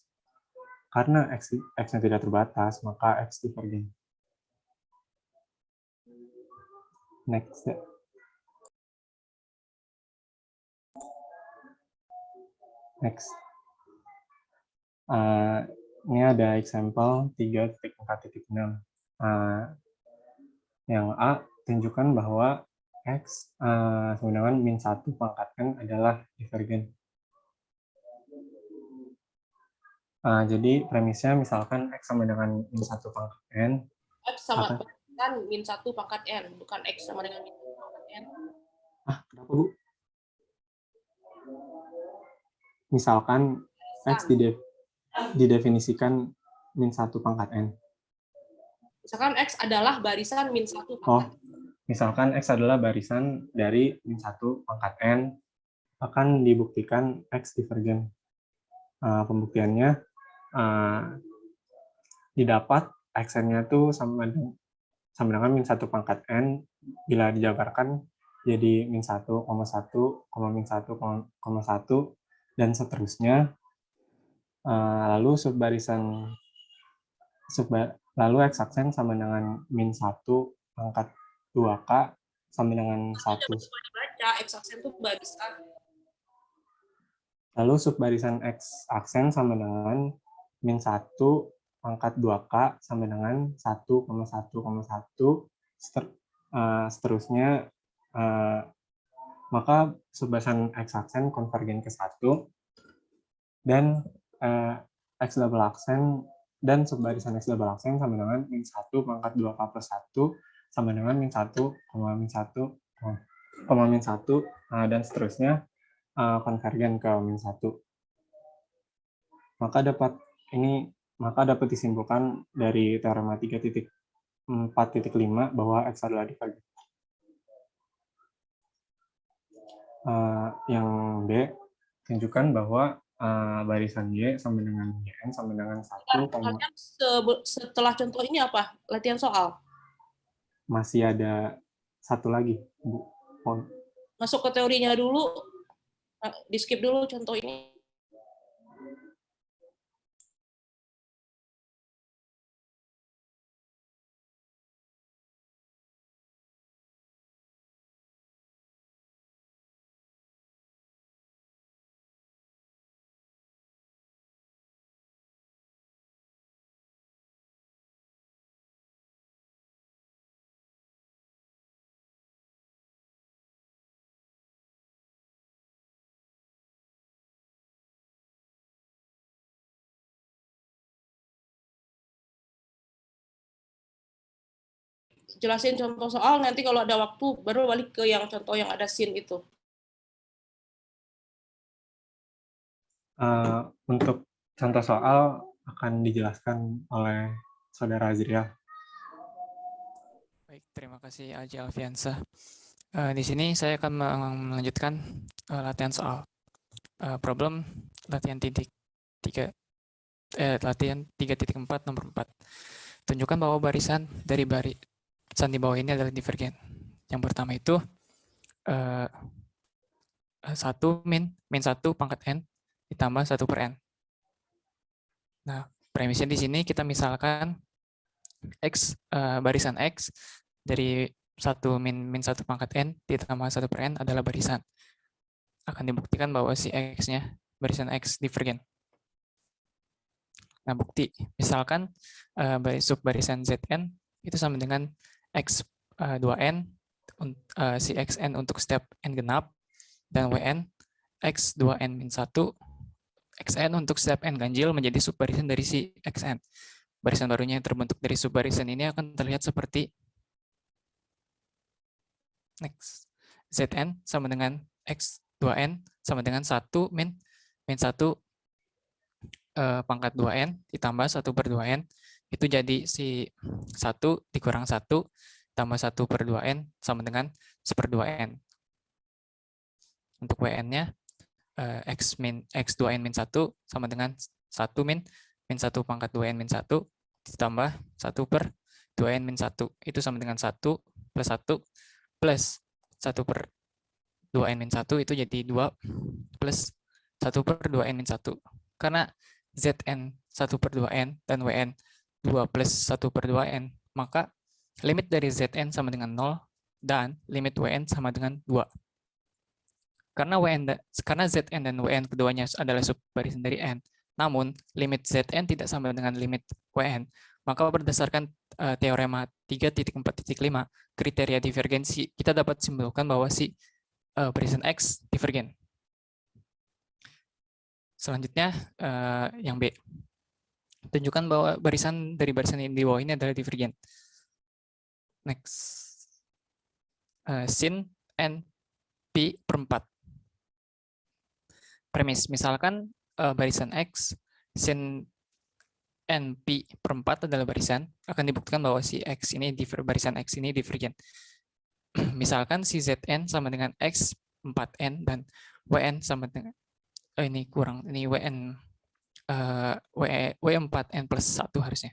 Karena X-nya tidak terbatas, maka X divergen. Next. Next. Ini ada example 3.4.6. Yang A, tunjukkan bahwa X sama dengan min 1 pangkat N adalah divergen. Jadi premisnya misalkan X sama dengan min 1 pangkat N. X sama kan min 1 pangkat N, bukan X sama dengan min 1 pangkat N. Kenapa, Bu? Misalkan X didefinisikan min 1 pangkat N. Misalkan X adalah barisan min 1 pangkat N. Misalkan X adalah barisan dari min 1 pangkat N, akan dibuktikan X divergen. Pembuktiannya didapat Xn-nya itu sama dengan min 1 pangkat N bila dijabarkan jadi min 1, 1, min 1, 1, dan seterusnya. Lalu lalu X-aksen sama dengan min 1 pangkat 2K sama dengan 1. Dibaca X-aksen itu barisan. Lalu subbarisan X-aksen sama dengan min 1 pangkat 2K sama dengan 1, 1, seterusnya. Maka subbarisan X-aksen konvergen ke 1, dan X double aksen dan subbarisan X double aksen sama dengan min 1 pangkat 2K plus 1 sama dengan min 1, min 1, min 1, dan seterusnya konvergen ke min 1. Maka dapat disimpulkan dari teorema 3.4.5 bahwa X adalah divergen. Yang B, tunjukkan bahwa barisan Y sama dengan YN sama dengan 1. Setelah contoh ini apa? Latihan soal. Masih ada satu lagi, Bu. Masuk ke teorinya dulu, di skip dulu contoh ini. Jelasin contoh soal, nanti kalau ada waktu baru balik ke yang contoh yang ada scene itu. Untuk contoh soal akan dijelaskan oleh Saudara Azriel. Baik, terima kasih Aji Alfiansa. Di sini saya akan melanjutkan latihan soal. Problem latihan latihan 3.4 nomor 4. Tunjukkan bahwa barisan dari barisan di bawah ini adalah divergen. Yang pertama itu 1 min 1 pangkat N ditambah 1 per N. Nah, premisnya di sini kita misalkan X, barisan X dari 1 min 1 pangkat N ditambah 1 per N adalah barisan. Akan dibuktikan bahwa si X-nya, barisan X divergen. Nah, bukti. Misalkan subbarisan Zn itu sama dengan X 2N, si Xn untuk step N genap, dan WN X 2N min 1 XN untuk setiap N ganjil menjadi subbarisan dari si XN. Barisan barunya yang terbentuk dari subbarisan ini akan terlihat seperti next. Zn sama dengan X 2N sama dengan 1 min 1 pangkat 2N ditambah 1 per 2N. Itu jadi si 1 dikurang 1 tambah 1 per 2N sama dengan 1/2N. Untuk WN-nya X 2N min 1 sama dengan 1 min 1 pangkat 2N min 1 ditambah 1 per 2N min 1. Itu sama dengan 1 plus 1 plus 1 per 2N min 1 itu jadi 2 plus 1 per 2N min 1. Karena Zn 1 per 2N dan Wn 2 plus 1 per 2N, maka limit dari Zn sama dengan 0 dan limit Wn sama dengan 2. Karena Zn dan Wn keduanya adalah subbarisan dari N, namun limit Zn tidak sama dengan limit Wn, maka berdasarkan teorema 3.4.5 kriteria divergensi, kita dapat simpulkan bahwa si barisan X divergen. Selanjutnya yang B. Tunjukkan bahwa barisan dari barisan yang di bawah ini adalah divergen. Next. Sin N P per 4. Premis, misalkan barisan X, sin NP per 4 adalah barisan, akan dibuktikan bahwa si X ini, barisan X ini divergen. Misalkan si Zn sama dengan X 4N dan Wn sama dengan, ini kurang, ini Wn, W4N plus 1 harusnya.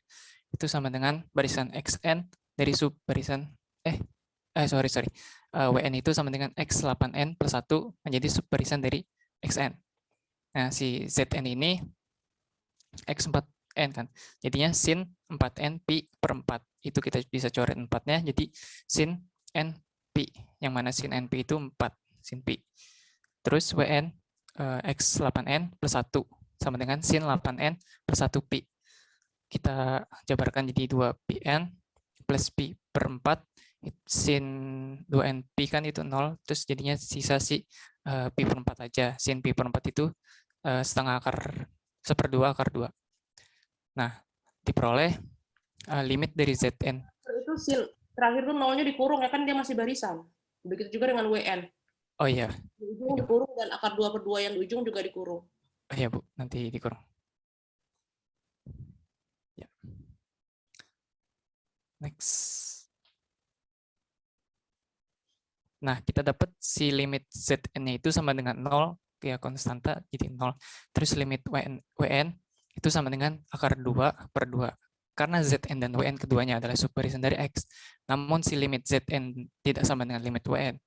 Itu sama dengan barisan Xn dari sub barisan, Wn itu sama dengan X8N plus 1 menjadi sub barisan dari Xn. Nah, si Zn ini X4N kan. Jadinya sin 4N Pi per 4. Itu kita bisa coret 4-nya. Jadi sin N Pi. Yang mana sin NP itu 4. Sin Pi. Terus Wn X8N plus 1. Sama dengan sin 8N plus 1 Pi. Kita jabarkan jadi 2 Pn plus Pi per 4. Sin 2N Pi kan itu 0. Terus jadinya sisa si Pi per 4 aja. Sin Pi per 4 itu setengah akar 1/2 akar 2. Nah, diperoleh limit dari Zn. Itu sin terakhir tuh nolnya dikurung ya kan, dia masih barisan. Begitu juga dengan Wn. Oh iya. Di ujung dikurung dan akar 2/2 yang di ujung juga dikurung. Oh iya, Bu. Nanti dikurung. Ya. Next. Nah, kita dapat si limit Zn-nya itu sama dengan 0, ya konstanta, jadi 0. Terus limit Wn itu sama dengan akar 2/2. Karena Zn dan Wn keduanya adalah subbarisan dari X. Namun si limit Zn tidak sama dengan limit Wn.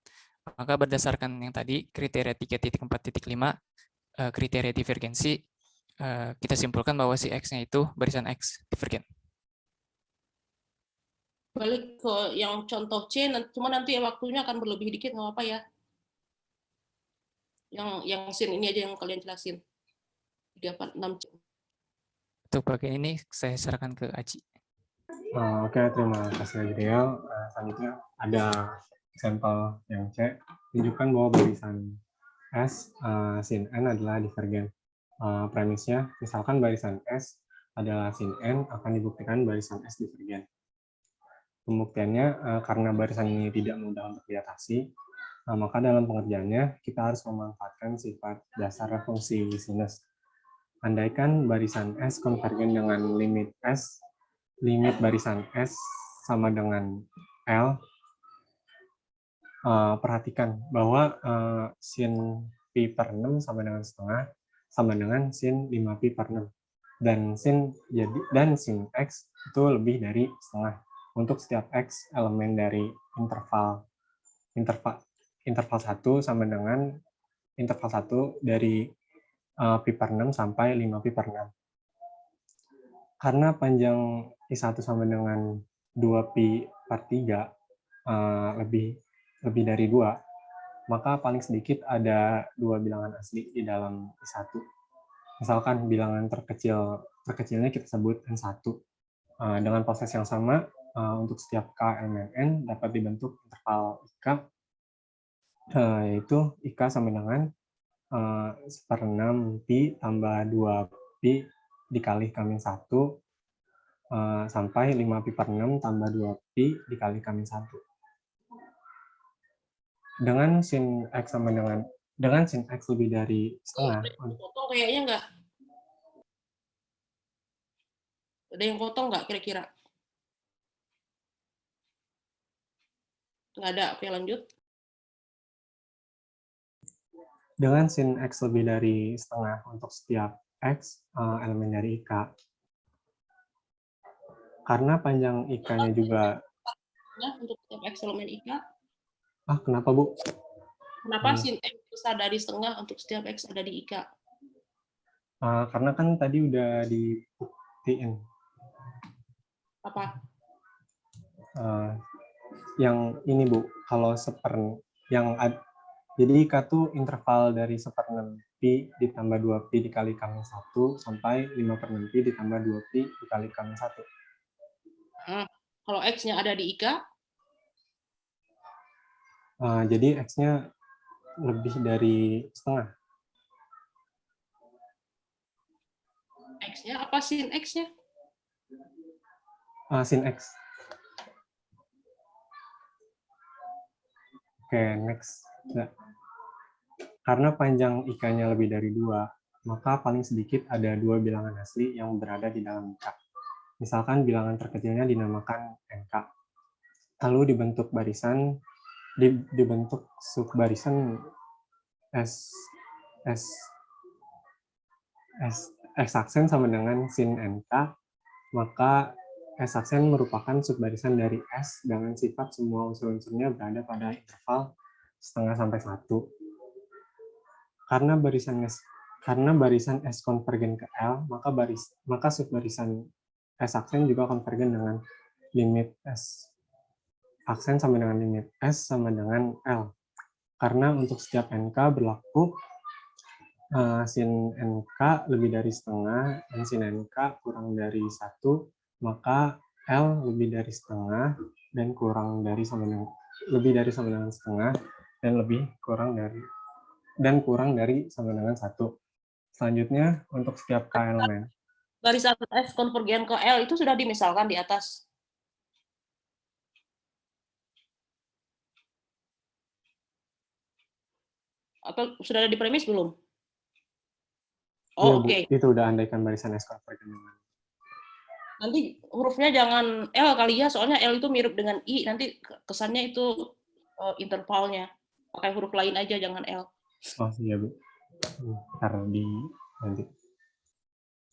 Maka berdasarkan yang tadi, kriteria 3.4.5, kriteria divergensi, kita simpulkan bahwa si X-nya itu barisan X divergen. Balik ke yang contoh C, cuma nanti waktunya akan berlebih dikit, nggak apa ya. Yang sin ini aja yang kalian jelasin. 3, 4, 6 C. Untuk bagian ini saya serahkan ke Aji. Oke, terima kasih Adriel. Selanjutnya ada sampel yang C. Tunjukkan bahwa barisan S sin N adalah divergen. Premisnya, misalkan barisan S adalah sin N, akan dibuktikan barisan S divergen. Pembuktiannya, karena barisan ini tidak mudah untuk diatasi, maka dalam pengerjaannya kita harus memanfaatkan sifat dasar fungsi sinus. Andaikan barisan S konvergen dengan limit S, limit barisan S sama dengan L, perhatikan bahwa sin Pi per 6 sama dengan setengah, sama dengan sin 5 Pi per 6. Dan sin X itu lebih dari setengah untuk setiap X elemen dari interval 1 sama dengan interval 1 dari Pi per 6 sampai 5 Pi per 6. Karena panjang I1 sama dengan 2 Pi per 3 lebih dari 2, maka paling sedikit ada 2 bilangan asli di dalam I1. Misalkan bilangan terkecilnya kita sebut N1. Dengan proses yang sama, untuk setiap K elemen N dapat dibentuk interval IK yaitu IK sama dengan 1/6 Pi tambah 2 Pi dikali K-1 sampai 5 Pi per 6 tambah 2 Pi dikali K-1. Dengan sin X sama dengan sin X lebih dari setengah. Potong kayaknya nggak. Ada yang potong nggak kira-kira? Nggak ada. Oke, lanjut. Dengan sin X lebih dari setengah untuk setiap X elemen dari IK. Karena panjang IK-nya juga... Untuk setiap X elemen IK. Kenapa, Bu? Kenapa sin X besar dari setengah untuk setiap X ada di IK? Karena kan tadi udah dibuktiin. Apa? Yang ini, Bu, kalau jadi IK tuh interval dari 1/6 Pi ditambah 2 Pi dikali K-1 sampai 5/6 Pi ditambah 2 Pi dikali K-1. Kalau X-nya ada di IK? Jadi X-nya lebih dari setengah. X-nya apa sin X-nya? Sin X. Oke, next. Nah, karena panjang IK-nya lebih dari 2, maka paling sedikit ada 2 bilangan asli yang berada di dalam IK. Misalkan bilangan terkecilnya dinamakan NK. Lalu dibentuk subbarisan S aksen sama dengan sin NK, maka S aksen merupakan subbarisan dari S dengan sifat semua unsur-unsurnya berada pada interval setengah sampai 1. Karena barisan S konvergen ke L, maka subbarisan S aksen juga konvergen dengan limit S aksen sama dengan limit S sama dengan L. Karena untuk setiap NK berlaku sin NK lebih dari setengah dan sin NK kurang dari 1, maka L lebih dari setengah dan kurang dari sama dengan setengah dan kurang dari sama dengan 1. Selanjutnya untuk setiap K elemen. Barisan S konvergen ke L itu sudah dimisalkan di atas. Atau sudah ada di premis belum? Iya, Oke. itu udah andaikan barisan S konvergen dengan. Nanti hurufnya jangan L kali ya, soalnya L itu mirip dengan I, nanti kesannya itu intervalnya. Pakai huruf lain aja, jangan L. Iya, Bu. Ntar nanti.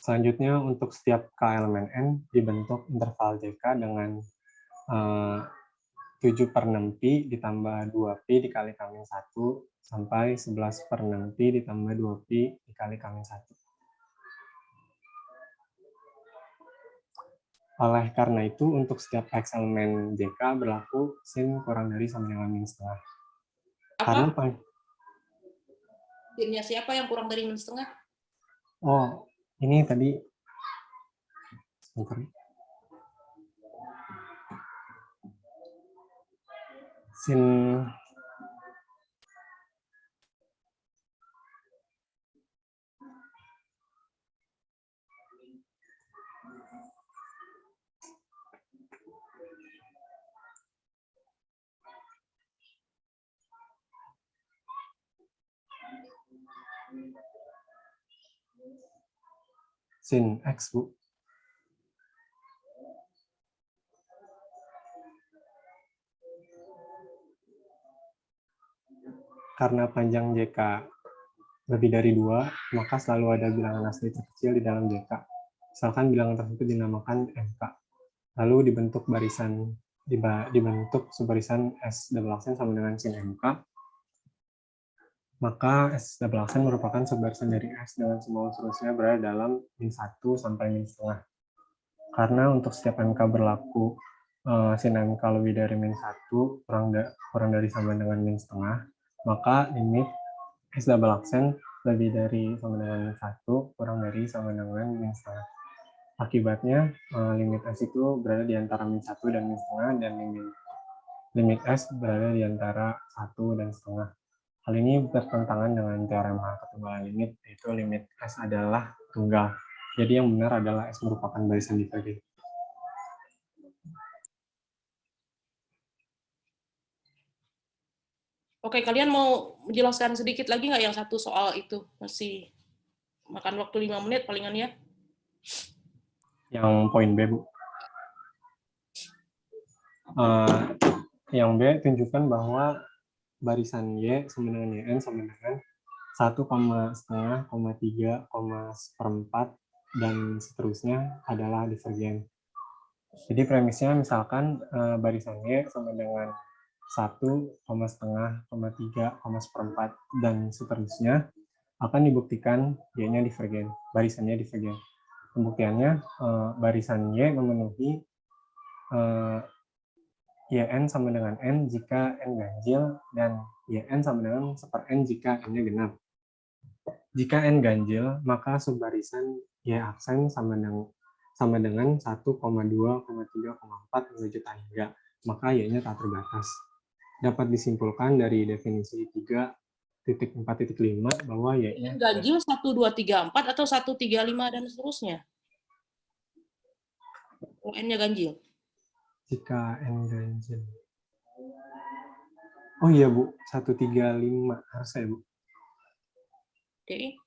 Selanjutnya untuk setiap K elemen N dibentuk interval JK dengan 7/6 Pi ditambah 2 Pi dikali K-1 sampai 11/6 Pi ditambah 2 Pi dikali K-1. Oleh karena itu, untuk setiap X elemen JK berlaku sin kurang dari sama dengan min setengah. Karena sinnya siapa yang kurang dari min setengah? Ini tadi sin X, Bu. Karena panjang JK lebih dari 2, maka selalu ada bilangan asli terkecil di dalam JK. Misalkan bilangan tersebut dinamakan MK. Lalu dibentuk subbarisan S double aksen sama dengan sin MK. Maka S double aksen merupakan subbarisan dari S dengan semua unsur-unsurnya berada dalam min 1 sampai min setengah. Karena untuk setiap MK berlaku sin MK lebih dari min 1 kurang dari sama dengan min setengah, maka limit S double aksen lebih dari sama dengan min 1 kurang dari sama dengan min setengah. Akibatnya limit S itu berada di antara min 1 dan min setengah, dan limit S berada di antara 1 dan setengah. Hal ini bertentangan dengan teorema ketunggalan limit, yaitu limit S adalah tunggal. Jadi yang benar adalah S merupakan barisan divergen. Oke, kalian mau menjelaskan sedikit lagi nggak yang satu soal itu? Masih makan waktu 5 menit palingan ya. Yang poin B, Bu. Yang B tunjukkan bahwa barisan Y sama dengan YN sama dengan 1,5, 3, seperempat, dan seterusnya adalah divergen. Jadi premisnya misalkan barisan Y sama dengan 1,5, 3, seperempat, dan seterusnya akan dibuktikan Y-nya divergen, barisannya divergen. Pembuktiannya barisan Y memenuhi YN sama dengan N jika N ganjil, dan YN sama dengan seper N jika N-nya genap. Jika N ganjil, maka subbarisan Y aksen sama dengan 1,2, 3, 4 menuju tangga, maka Y-nya tak terbatas. Dapat disimpulkan dari definisi 3.4.5 bahwa Y-nya Ganjil 1, 2, 3, 4 atau 1, 3, 5 dan seterusnya. N-nya ganjil. jika N ganjil. Oh iya, Bu, 135 harus ya, Bu. Oke.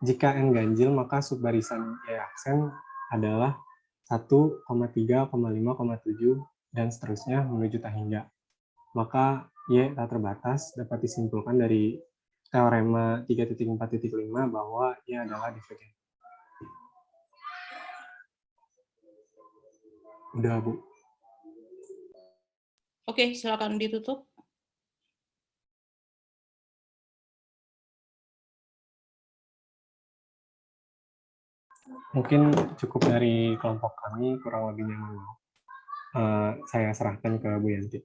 Jika N ganjil, maka subbarisan Y aksen adalah 1,3, 5,7, dan seterusnya menuju tak hingga. Maka Y tak terbatas dapat disimpulkan dari teorema 3.4.5 bahwa Y adalah divergen. Udah, Bu. Oke, silakan ditutup. Mungkin cukup dari kelompok kami, kurang lebihnya mohon maaf. Saya serahkan ke Bu Yanti.